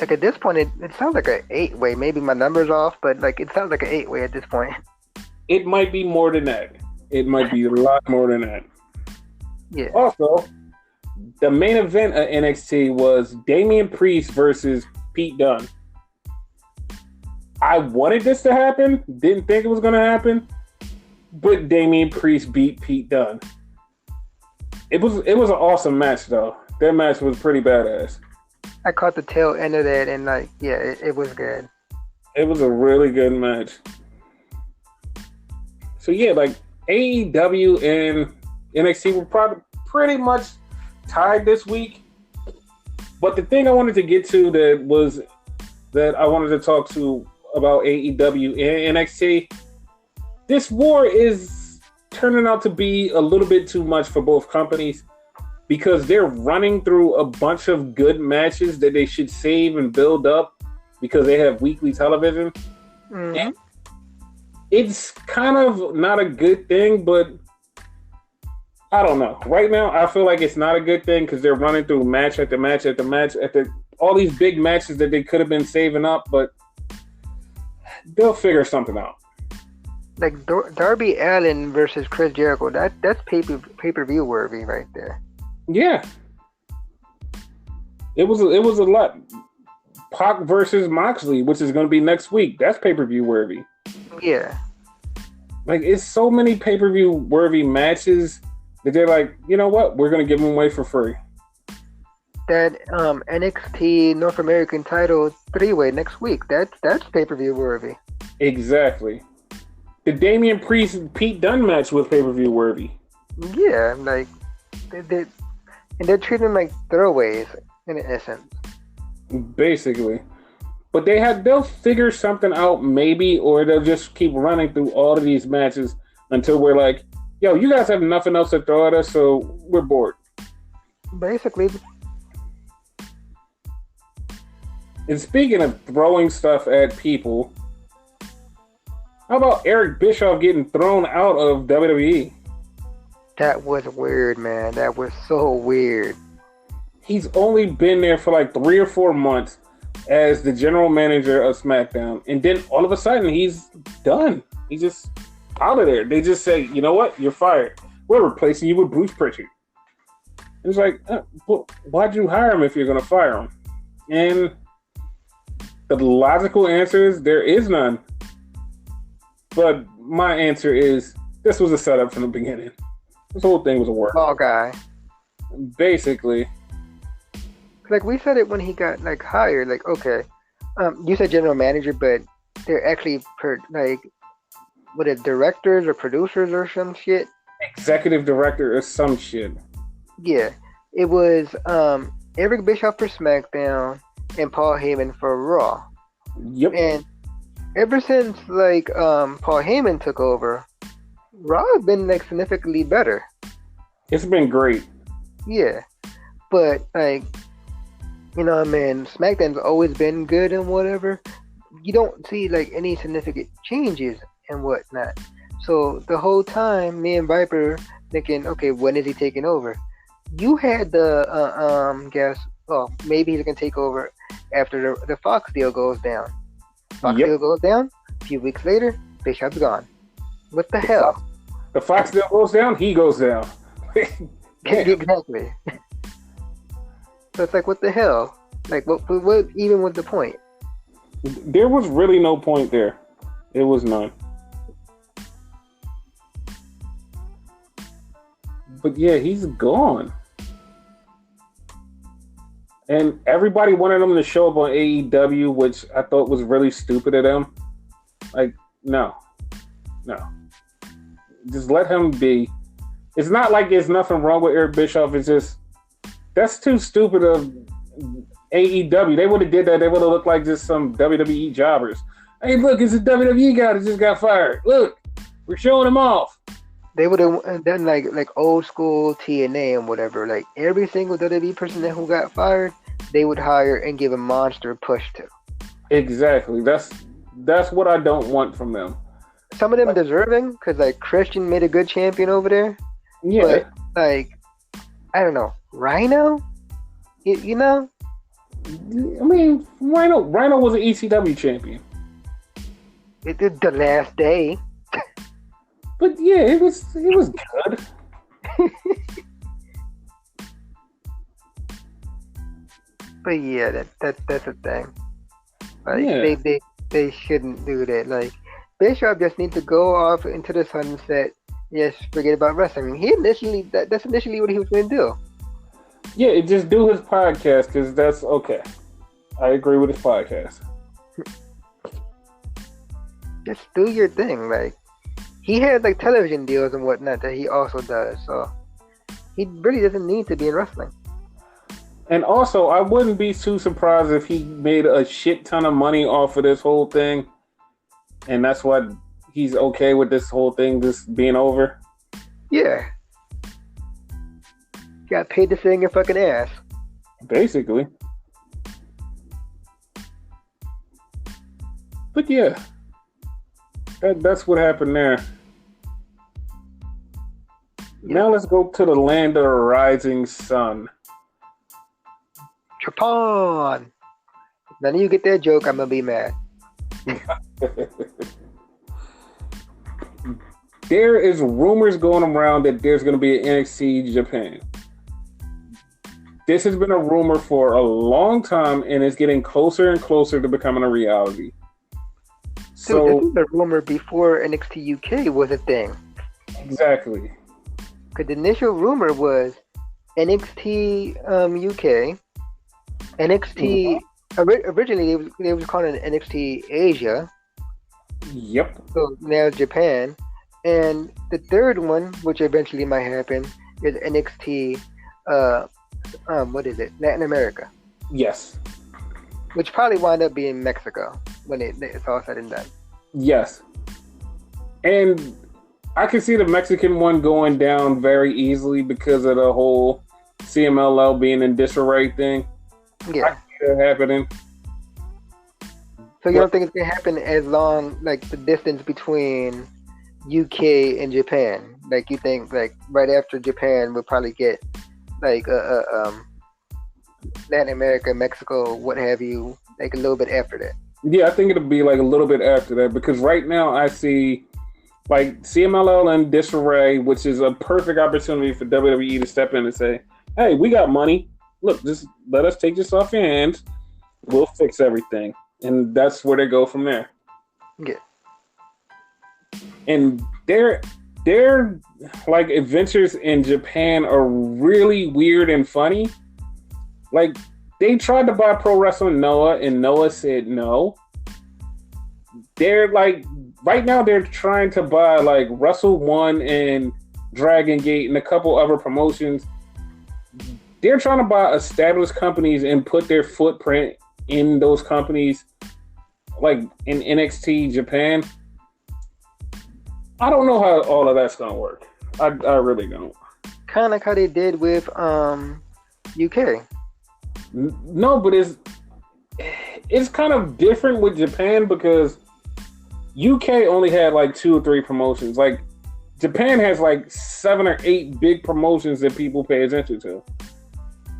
Like, at this point, it sounds like an 8-way. Maybe my number's off, but, like, it sounds like an 8-way at this point. It might be more than that. It might be a lot more than that. Yeah. Also, the main event of NXT was Damian Priest versus Pete Dunne. I wanted this to happen. Didn't think it was going to happen. But Damian Priest beat Pete Dunne. It was an awesome match, though. That match was pretty badass. I caught the tail end of that, and, it was good. It was a really good match. So, yeah, AEW and NXT were probably pretty much tied this week. But the thing I wanted to get to that I wanted to talk to about AEW and NXT, this war is turning out to be a little bit too much for both companies because they're running through a bunch of good matches that they should save and build up because they have weekly television. Mm-hmm. And it's kind of not a good thing, but I don't know. Right now, I feel like it's not a good thing because they're running through match after match after match after all these big matches that they could have been saving up, but they'll figure something out. Like Darby Allin versus Chris Jericho, that's pay-per-view worthy right there. Yeah. It was a lot. Pac versus Moxley, which is going to be next week. That's pay-per-view worthy. Yeah. Like, it's so many pay-per-view worthy matches that they're like, you know what? We're going to give them away for free. That NXT North American title 3-way next week. That's pay-per-view worthy. Exactly. The Damian Priest and Pete Dunne match was pay-per-view worthy. Yeah, like they're treating them like throwaways in essence. Basically. But they'll figure something out maybe, or they'll just keep running through all of these matches until we're like, yo, you guys have nothing else to throw at us, so we're bored. Basically. And speaking of throwing stuff at people, how about Eric Bischoff getting thrown out of WWE? That was weird, man. That was so weird. He's only been there for like 3 or 4 months as the general manager of SmackDown. And then all of a sudden, he's done. He's just out of there. They just say, you know what? You're fired. We're replacing you with Bruce Pritchard. It's like, why'd you hire him if you're going to fire him? And the logical answer is there is none. But my answer is this was a setup from the beginning. This whole thing was a work. Ball guy. Basically. Like, we said it when he got, hired. Like, okay, you said general manager, but they're actually, directors or producers or some shit? Executive director or some shit. Yeah. It was Eric Bischoff for SmackDown and Paul Heyman for Raw. Yep. And ever since, Paul Heyman took over, Raw has been, significantly better. It's been great. Yeah. But, You know, I mean, SmackDown's always been good and whatever. You don't see like any significant changes and whatnot. So the whole time, me and Viper thinking, okay, when is he taking over? You had the guess. Well, maybe he's gonna take over after the Fox deal goes down. Fox deal Yep. goes down. A few weeks later, Bishop's gone. What the The hell? Fox, the Fox deal goes down, he goes down. Damn. Exactly. So it's like, what the hell? Like, what even was the point? There was really no point there. It was none. But yeah, he's gone. And everybody wanted him to show up on AEW, which I thought was really stupid of them. Like, no. Just let him be. It's not like there's nothing wrong with Eric Bischoff. It's just, that's too stupid of AEW. They would have did that. They would have looked like just some WWE jobbers. Hey, look, it's a WWE guy that just got fired. Look, we're showing him off. They would have done like old school TNA and whatever. Like every single WWE person who got fired, they would hire and give a monster push to. Exactly. That's what I don't want from them. Some of them deserving, because like Christian made a good champion over there. Yeah. But like, I don't know, Rhino. You know, I mean, Rhino was an ECW champion. it did the last day. But yeah, it was good. But yeah, that's a thing. Like Yeah. they shouldn't do that. Like Bishop just needs to go off into the sunset. Just forget about wrestling. That's initially what he was going to do. Yeah, just do his podcast because that's okay. I agree with his podcast. Just do your thing. Like he has like television deals and whatnot that he also does. So he really doesn't need to be in wrestling. And also, I wouldn't be too surprised if he made a shit ton of money off of this whole thing, and that's why he's okay with this whole thing just being over. Yeah. Got paid to sing your fucking ass. Basically. But yeah, that's what happened there. Now let's go to the land of the rising sun. Japan. If none of you get that joke, I'm gonna be mad. There is rumors going around that there's going to be an NXT Japan. This has been a rumor for a long time, and it's getting closer and closer to becoming a reality. So Dude, this is the rumor before NXT UK was a thing. exactly. Because the initial rumor was NXT UK, NXT. Originally, they was calling it NXT Asia. Yep. So now Japan, and the third one, which eventually might happen, is NXT. What is it? Latin America, Yes. which probably wind up being Mexico when it's all said and done. Yes. And I can see the Mexican one going down very easily because of the whole CMLL being in disarray thing. I Yeah. can see that happening. So you don't think it's gonna happen as long, like the distance between UK and Japan? Like you think, like right after Japan, we'll probably get like Latin America, Mexico, what have you, like a little bit after that. Yeah, I think it'll be like a little bit after that because right now I see like CMLL and disarray, which is a perfect opportunity for WWE to step in and say, "Hey, we got money. Look, just let us take this off your hands. We'll fix everything." And that's where they go from there. Yeah. And their like adventures in Japan are really weird and funny. Like they tried to buy Pro Wrestling Noah, and Noah said no. They're like right now they're trying to buy like Wrestle One and Dragon Gate and a couple other promotions. They're trying to buy established companies and put their footprint in those companies, like in NXT Japan. I don't know how all of that's gonna work. I really don't. Kind of like how they did with UK. No, but it's kind of different with Japan because UK only had like 2 or 3 promotions. Like Japan has like 7 or 8 big promotions that people pay attention to.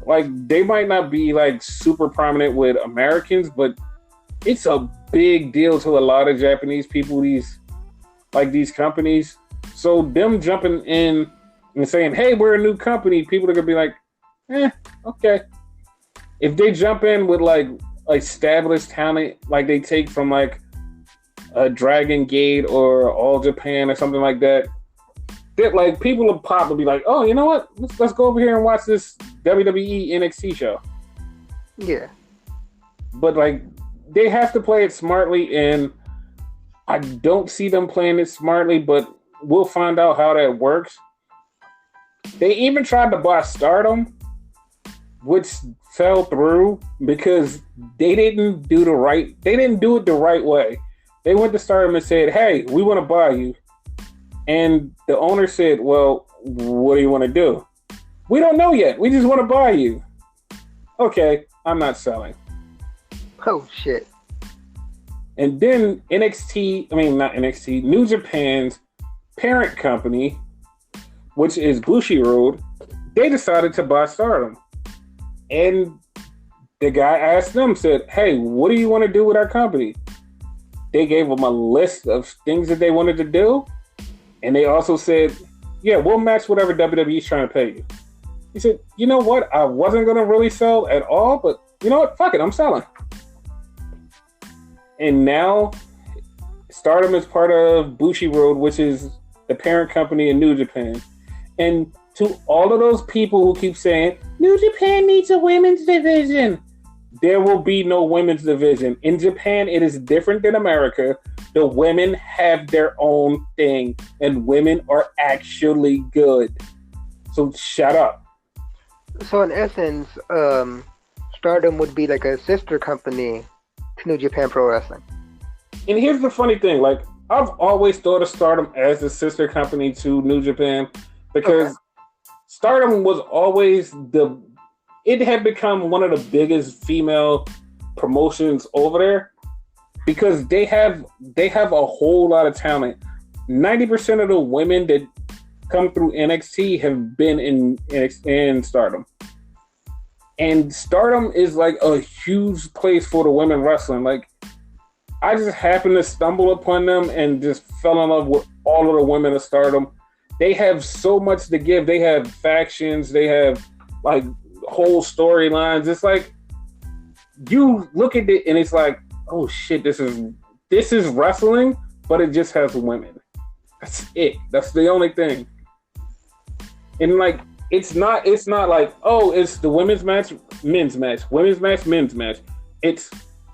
Like they might not be like super prominent with Americans, but it's a big deal to a lot of Japanese people. These companies. So them jumping in and saying, "Hey, we're a new company," people are gonna be like, okay. If they jump in with like established talent, like they take from like a Dragon Gate or All Japan or something like that, that like people will pop and be like, "Oh, you know what? Let's go over here and watch this WWE NXT show." Yeah. But like they have to play it smartly, and I don't see them playing it smartly, but we'll find out how that works. They even tried to buy Stardom, which fell through because they didn't do it the right way. They went to Stardom and said, "Hey, we want to buy you." And the owner said, "Well, what do you want to do?" "We don't know yet. We just want to buy you." "Okay, I'm not selling." Oh, shit. And then New Japan's parent company, which is Bushiroad, they decided to buy Stardom. And the guy asked them, said, "Hey, what do you want to do with our company?" They gave them a list of things that they wanted to do. And they also said, "Yeah, we'll match whatever WWE's trying to pay you." He said, "You know what? I wasn't going to really sell at all, but you know what? Fuck it, I'm selling." And now Stardom is part of Bushiroad, which is the parent company in New Japan. And to all of those people who keep saying, "New Japan needs a women's division," there will be no women's division. In Japan, it is different than America. The women have their own thing, and women are actually good. So shut up. So in essence, Stardom would be like a sister company to New Japan Pro Wrestling. And here's the funny thing, like I've always thought of Stardom as a sister company to New Japan because Stardom was always it had become one of the biggest female promotions over there because they have a whole lot of talent. 90% of the women that come through NXT have been in Stardom. And Stardom is like a huge place for the women wrestling. Like I just happened to stumble upon them and just fell in love with all of the women of Stardom. They have so much to give. They have factions. They have like whole storylines. It's like you look at it and it's like, oh shit, this is wrestling, but it just has women. That's it. That's the only thing. And like it's not like, oh, it's the women's match, men's match, women's match, men's match. It's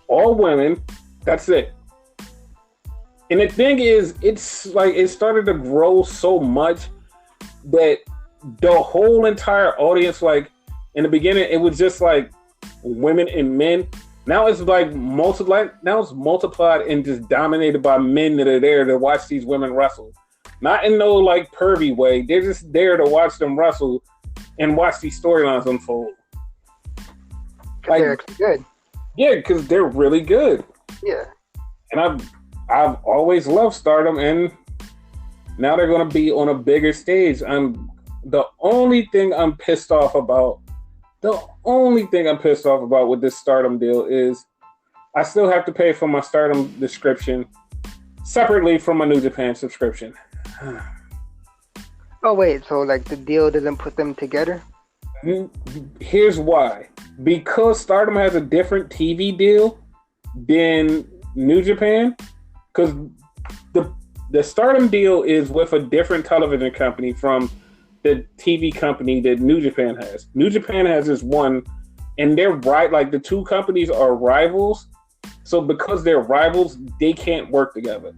all women. That's it. And the thing is, it's like it started to grow so much that the whole entire audience, like in the beginning, it was just like women and men. Now it's like multiplied. Now it's multiplied and just dominated by men that are there to watch these women wrestle. Not in no like pervy way. They're just there to watch them wrestle and watch these storylines unfold. Like, they're actually good. Yeah, because they're really good. Yeah. And I've always loved Stardom, and now they're going to be on a bigger stage. The only thing I'm pissed off about with this Stardom deal is I still have to pay for my Stardom subscription separately from my New Japan subscription. Oh wait, so like the deal doesn't put them together? Here's why. Because Stardom has a different TV deal than New Japan, because the Stardom deal is with a different television company from the TV company that New Japan has. New Japan has this one, and they're right, like the two companies are rivals. So because they're rivals, they can't work together.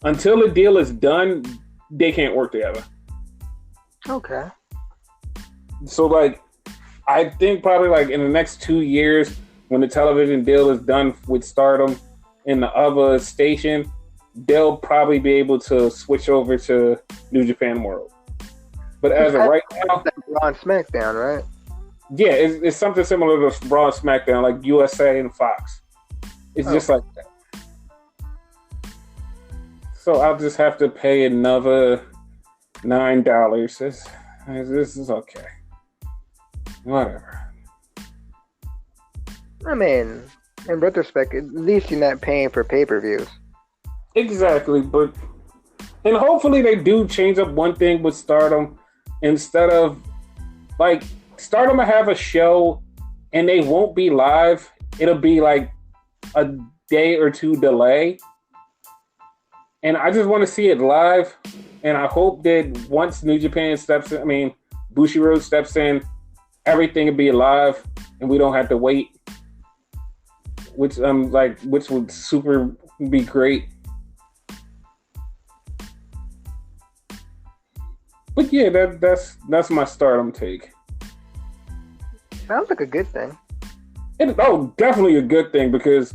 Until the deal is done, they can't work together. Okay. So like, I think probably like in the next 2 years, when the television deal is done with Stardom and the other station, they'll probably be able to switch over to New Japan World. But as of right now, on SmackDown, right? Yeah, it's something similar to Raw and SmackDown, like USA and Fox. It's just like that. So I'll just have to pay another $9. This is okay. Whatever. I mean, in retrospect, at least you're not paying for pay-per-views. Exactly, and hopefully they do change up one thing with Stardom. Instead of, like, Stardom will have a show and they won't be live. It'll be like a day or two delay. And I just want to see it live. And I hope that once New Japan steps in, Bushiroad steps in, everything will be live and we don't have to wait. Which would super be great. But yeah, that's my Stardom take. Sounds like a good thing. Definitely a good thing because,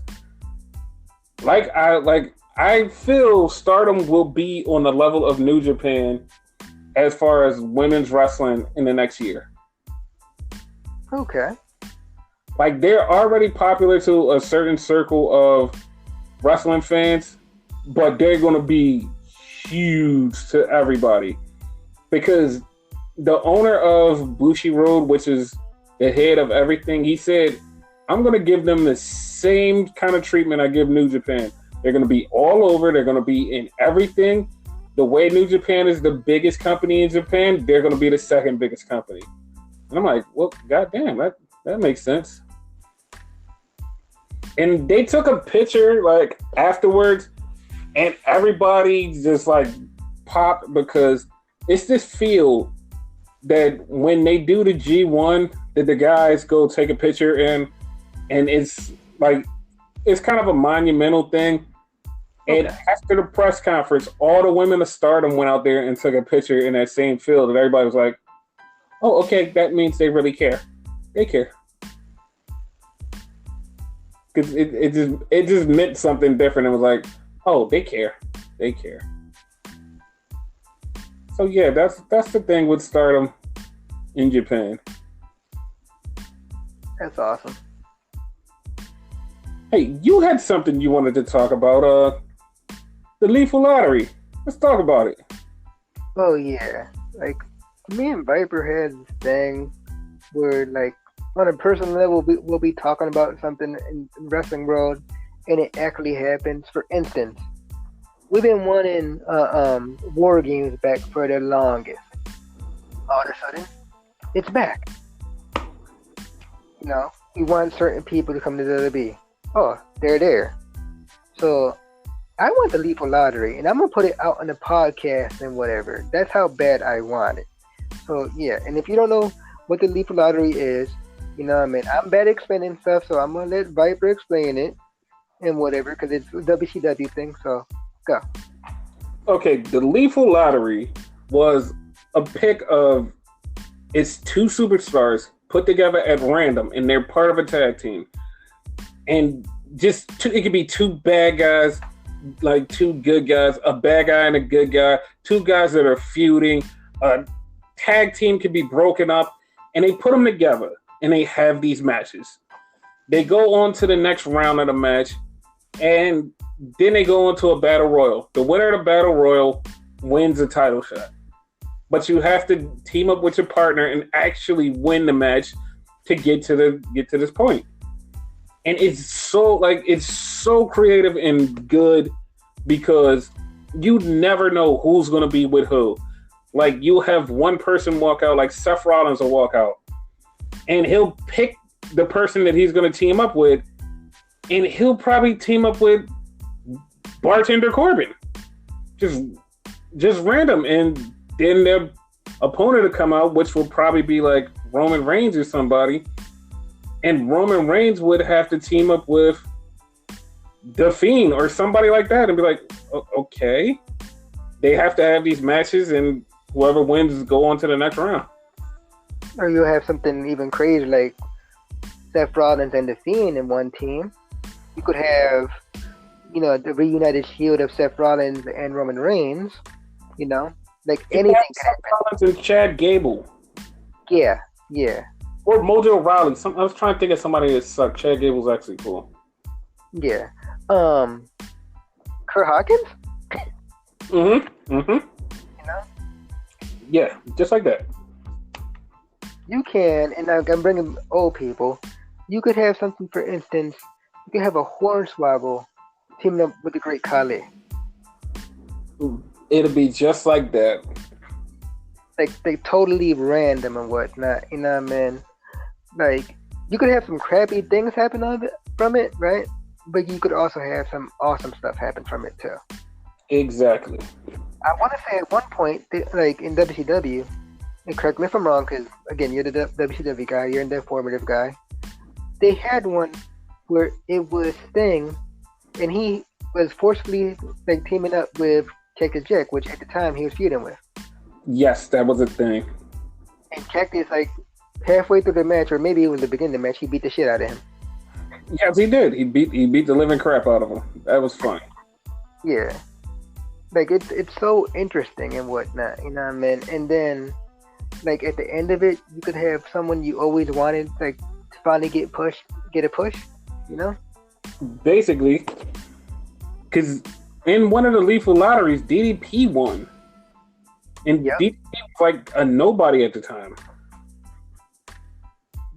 I feel Stardom will be on the level of New Japan as far as women's wrestling in the next year. Okay. Like, they're already popular to a certain circle of wrestling fans, but they're going to be huge to everybody because the owner of Bushiroad, which is the head of everything, he said, I'm going to give them the same kind of treatment I give New Japan. They're going to be all over. They're going to be in everything. The way New Japan is the biggest company in Japan, they're going to be the second biggest company. And I'm like, well, goddamn, that makes sense. And they took a picture, like, afterwards, and everybody just, like, popped because it's this feel that when they do the G1, that the guys go take a picture in, and it's, like, it's kind of a monumental thing. And after the press conference, all the women of Stardom went out there and took a picture in that same field, and everybody was like, oh, okay, that means they really care. They care. Because it just meant something different. It was like, oh, they care. They care. So yeah, that's the thing with Stardom in Japan. That's awesome. Hey, you had something you wanted to talk about, the Lethal Lottery. Let's talk about it. Oh yeah, like me and Viper had this thing where, like, on a personal level, we'll be talking about something in wrestling world, and it actually happens. For instance, we've been wanting War Games back for the longest. All of a sudden, it's back. You know, we want certain people to come to WWE. Oh, they're there. So I want the Lethal Lottery, and I'm gonna put it out on the podcast and whatever. That's how bad I want it. So yeah, and if you don't know what the Lethal Lottery is, you know what I mean? I'm bad at explaining stuff, so I'm gonna let Viper explain it and whatever, because it's a WCW thing. So go. Okay, the Lethal Lottery was a pick of it's two superstars put together at random, and they're part of a tag team. And it could be two bad guys, like two good guys, a bad guy and a good guy, two guys that are feuding. A tag team could be broken up, and they put them together, and they have these matches. They go on to the next round of the match, and then they go into a battle royal. The winner of the battle royal wins a title shot. But you have to team up with your partner and actually win the match to get to this point. And it's so creative and good because you never know who's going to be with who. Like, you'll have one person walk out, like Seth Rollins will walk out, and he'll pick the person that he's going to team up with, and he'll probably team up with Bartender Corbin. Just random. And then their opponent will come out, which will probably be like Roman Reigns or somebody. And Roman Reigns would have to team up with The Fiend or somebody like that and be like, okay. They have to have these matches, and whoever wins go on to the next round. Or you'll have something even crazy like Seth Rollins and The Fiend in one team. You could have, you know, the reunited shield of Seth Rollins and Roman Reigns. You know, like anything can happen. Seth Rollins and Chad Gable. Yeah. Or Mojo Rawley. I was trying to think of somebody that sucked. Chad Gable's actually cool. Yeah. Kurt Hawkins? Mm-hmm. You know? Yeah, just like that. You can, and I'm bringing old people. You could have something, for instance, you could have a Hornswoggle teaming up with the Great Khali. It'll be just like that. Like, they totally random and whatnot, you know what I mean? Like, you could have some crappy things happen from it, right? But you could also have some awesome stuff happen from it, too. Exactly. I want to say at one point, like, in WCW, and correct me if I'm wrong, because, again, you're the WCW guy, you're the informative guy. They had one where it was Sting, and he was forcefully, like, teaming up with Cactus Jack, which at the time he was feuding with. Yes, that was a thing. And Cactus, like, halfway through the match, or maybe it was the beginning of the match, he beat the shit out of him. Yes, he did. He beat the living crap out of him. That was funny. Yeah. Like, it's so interesting and whatnot, you know what I mean? And then, like, at the end of it, you could have someone you always wanted, like, to finally get a push, you know? Basically, because in one of the lethal lotteries, DDP won. And DDP was like a nobody at the time.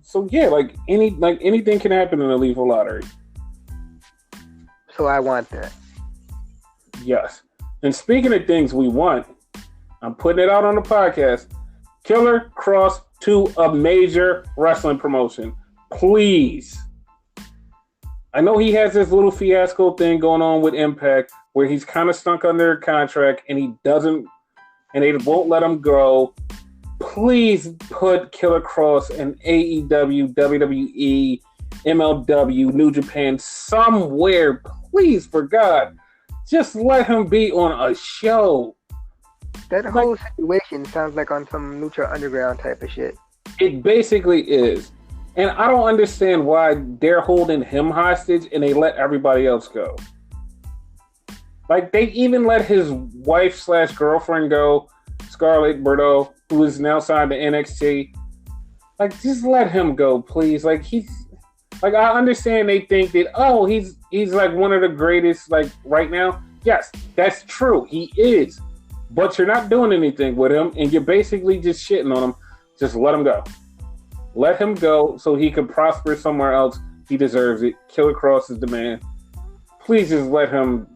So yeah, like anything can happen in a lethal lottery. So I want that. Yes. And speaking of things we want, I'm putting it out on the podcast. Killer Kross to a major wrestling promotion. Please. I know he has this little fiasco thing going on with Impact where he's kind of stuck under contract and they won't let him go. Please put Killer Kross in AEW, WWE, MLW, New Japan, somewhere. Please, for God. Just let him be on a show. That whole situation sounds like on some Lucha Underground type of shit. It basically is. And I don't understand why they're holding him hostage and they let everybody else go. Like, they even let his wife/girlfriend go, Scarlett Bordeaux, who is now signed to NXT. Like, just let him go, please. Like, I understand they think that, he's like one of the greatest, like, right now. Yes, that's true. He is. But you're not doing anything with him, and you're basically just shitting on him. Just let him go. Let him go so he can prosper somewhere else. He deserves it. Killer Kross is the man. Please just let him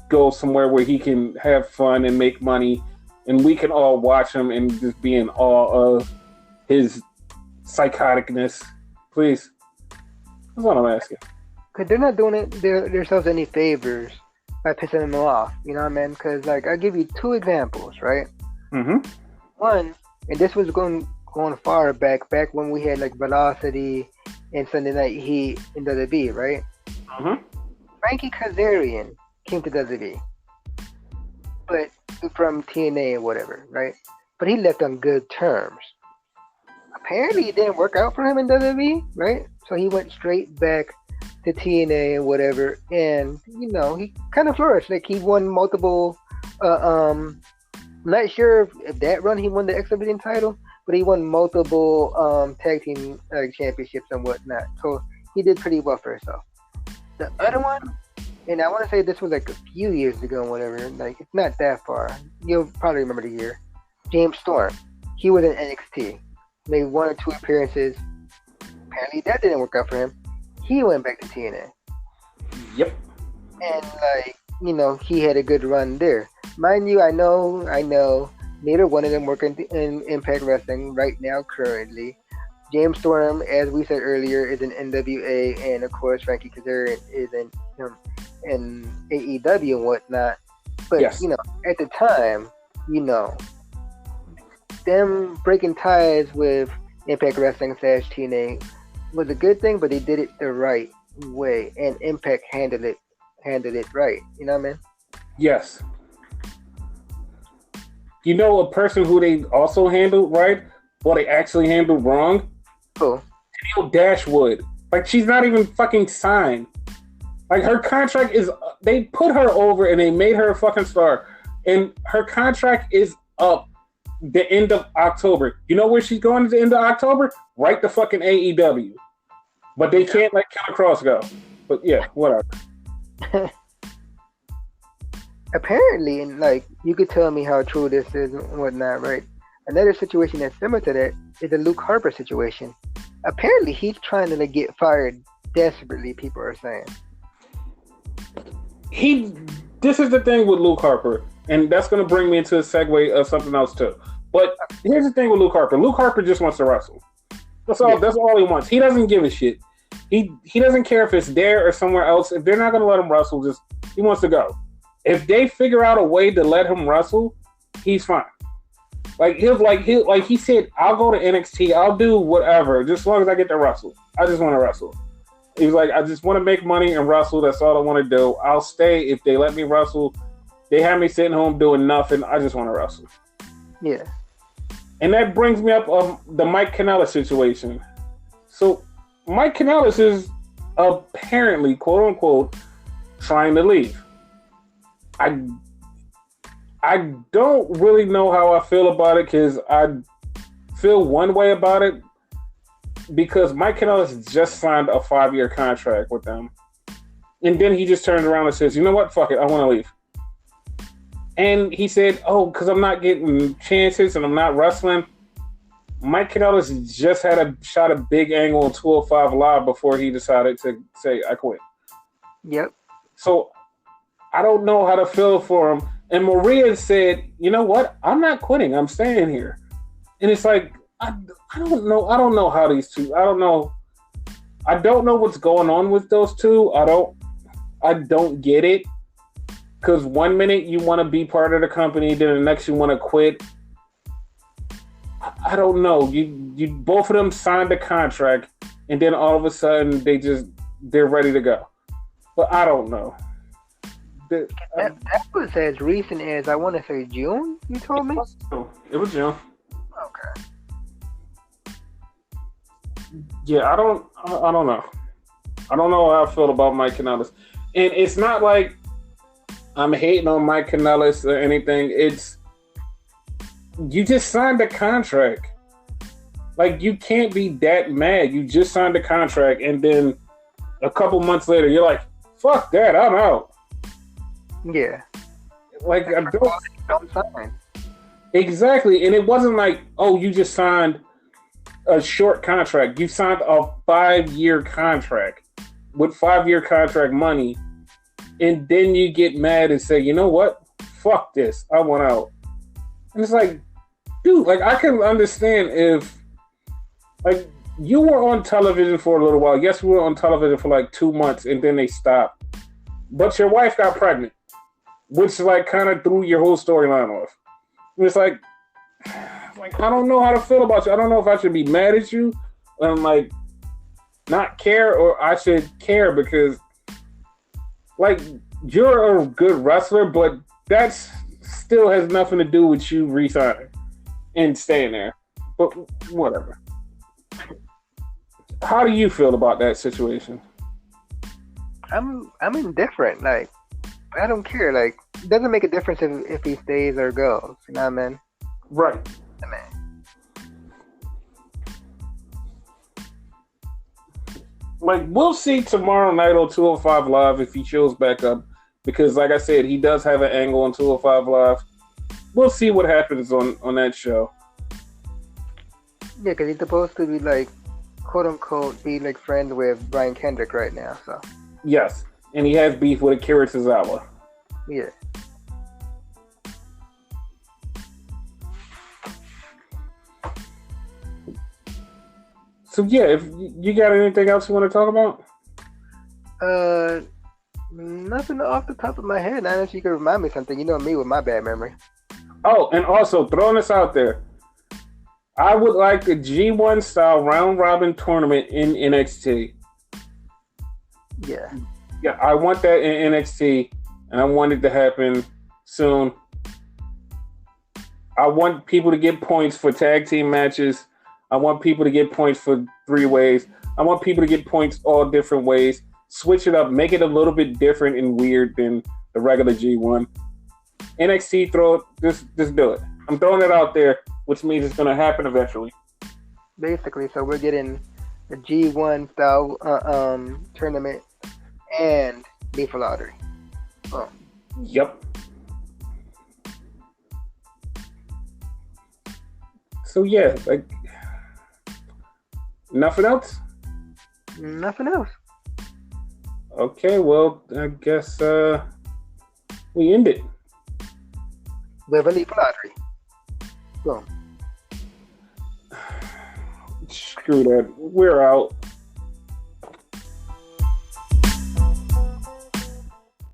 go somewhere where he can have fun and make money, and we can all watch him and just be in awe of his psychoticness. Please. That's what I'm asking. Because they're not doing themselves any favors by pissing them off. You know what I mean? Because, like, I'll give you two examples, right? Mm-hmm. One, and this was going far back when we had, like, Velocity and Sunday Night Heat in WWE, right? Mm-hmm. Frankie Kazarian came to WWE, but from TNA or whatever, right? But he left on good terms. Apparently, it didn't work out for him in WWE, right? So he went straight back to TNA and whatever, and he kind of flourished. Like, he won multiple. Not sure if that run he won the X Division title, but he won multiple tag team championships and whatnot. So he did pretty well for himself. The other one, and I want to say this was like a few years ago and whatever. Like, it's not that far. You'll probably remember the year. James Storm. He was in NXT. Made 1 or 2 appearances. Apparently that didn't work out for him. He went back to TNA. Yep. And he had a good run there. Mind you, I know neither one of them work in Impact Wrestling right now currently. James Storm, as we said earlier, is in NWA, and of course Frankie Kazarian is in AEW and whatnot. But yes. At the time, them breaking ties with Impact Wrestling / TNA was a good thing, but they did it the right way, and Impact handled it right. You know what I mean? Yes. A person who they also handled right, but they actually handled wrong? Who? Tennille Dashwood. Like, she's not even fucking signed. Like, her contract is... They put her over and they made her a fucking star. And her contract is up the end of October. You know where she's going at the end of October? Right to fucking AEW. But they can't let Killer Cross go. But yeah, whatever. Apparently, and like you could tell me how true this is and whatnot, right? Another situation that's similar to that is the Luke Harper situation. Apparently, he's trying to get fired desperately. People are saying This is the thing with Luke Harper, and that's going to bring me into a segue of something else too. But here's the thing with Luke Harper. Luke Harper just wants to wrestle. That's all. Yeah. That's all he wants. He doesn't give a shit. He doesn't care if it's there or somewhere else. If they're not going to let him wrestle, he wants to go. If they figure out a way to let him wrestle, he's fine. He said, I'll go to NXT. I'll do whatever, just as long as I get to wrestle. I just want to wrestle. He was like, I just want to make money and wrestle. That's all I want to do. I'll stay if they let me wrestle. They have me sitting home doing nothing. I just want to wrestle. Yeah. And that brings me up the Mike Kanellis situation. So Mike Kanellis is apparently, quote unquote, trying to leave. I don't really know how I feel about it because I feel one way about it because Mike Kanellis just signed a 5-year contract with them. And then he just turns around and says, you know what? Fuck it. I want to leave. And he said, because I'm not getting chances and I'm not wrestling. Mike Kanellis just had a shot a big angle on 205 Live before he decided to say, I quit. Yep. So I don't know how to feel for him. And Maria said, you know what? I'm not quitting. I'm staying here. And it's like, I don't know. I don't know how these two, I don't know what's going on with those two. I don't get it. Because one minute you want to be part of the company, then the next you want to quit. I don't know. You both of them signed a contract, and then all of a sudden they're ready to go. But I don't know. That was as recent as I want to say June. You told me it was June. Okay. Yeah, I don't know. I don't know how I feel about Mike Kanellis, and it's not like I'm hating on Mike Kanellis or anything. It's you just signed a contract. Like you can't be that mad. You just signed a contract, and then a couple months later, you're like, "Fuck that, I'm out." Yeah. Like I don't sign. Exactly, and it wasn't like, "Oh, you just signed a short contract." You signed a 5-year contract with 5-year contract money. And then you get mad and say, you know what? Fuck this. I want out. And it's like, dude, like I can understand if like you were on television for a little while. Yes, we were on television for like 2 months and then they stopped. But your wife got pregnant, which like kind of threw your whole storyline off. And it's like I don't know how to feel about you. I don't know if I should be mad at you and like not care or I should care because like, you're a good wrestler, but that still has nothing to do with you resigning and staying there. But whatever. How do you feel about that situation? I'm indifferent. Like, I don't care. Like, it doesn't make a difference if he stays or goes. You know what I mean? Right. I mean. Like, we'll see tomorrow night on 205 Live if he shows back up. Because, like I said, he does have an angle on 205 Live. We'll see what happens on that show. Yeah, because he's supposed to be, like, quote-unquote, be, like, friends with Brian Kendrick right now, so. Yes, and he has beef with Akira Tozawa. Yeah. So yeah, if you got anything else you want to talk about? Nothing off the top of my head. Unless you can remind me something. You know me with my bad memory. Oh, and also throwing this out there, I would like a G1 style round robin tournament in NXT. Yeah. Yeah, I want that in NXT, and I want it to happen soon. I want people to get points for tag team matches. I want people to get points for 3-ways. I want people to get points all different ways. Switch it up. Make it a little bit different and weird than the regular G1. NXT, just do it. I'm throwing it out there. which means it's going to happen eventually. Basically, so we're getting a G1 style tournament and Beef Lottery. Oh. Yep. So yeah, like nothing else. Nothing else. Okay, well, I guess we end it with a Beef Lottery. Boom. Screw that. We're out.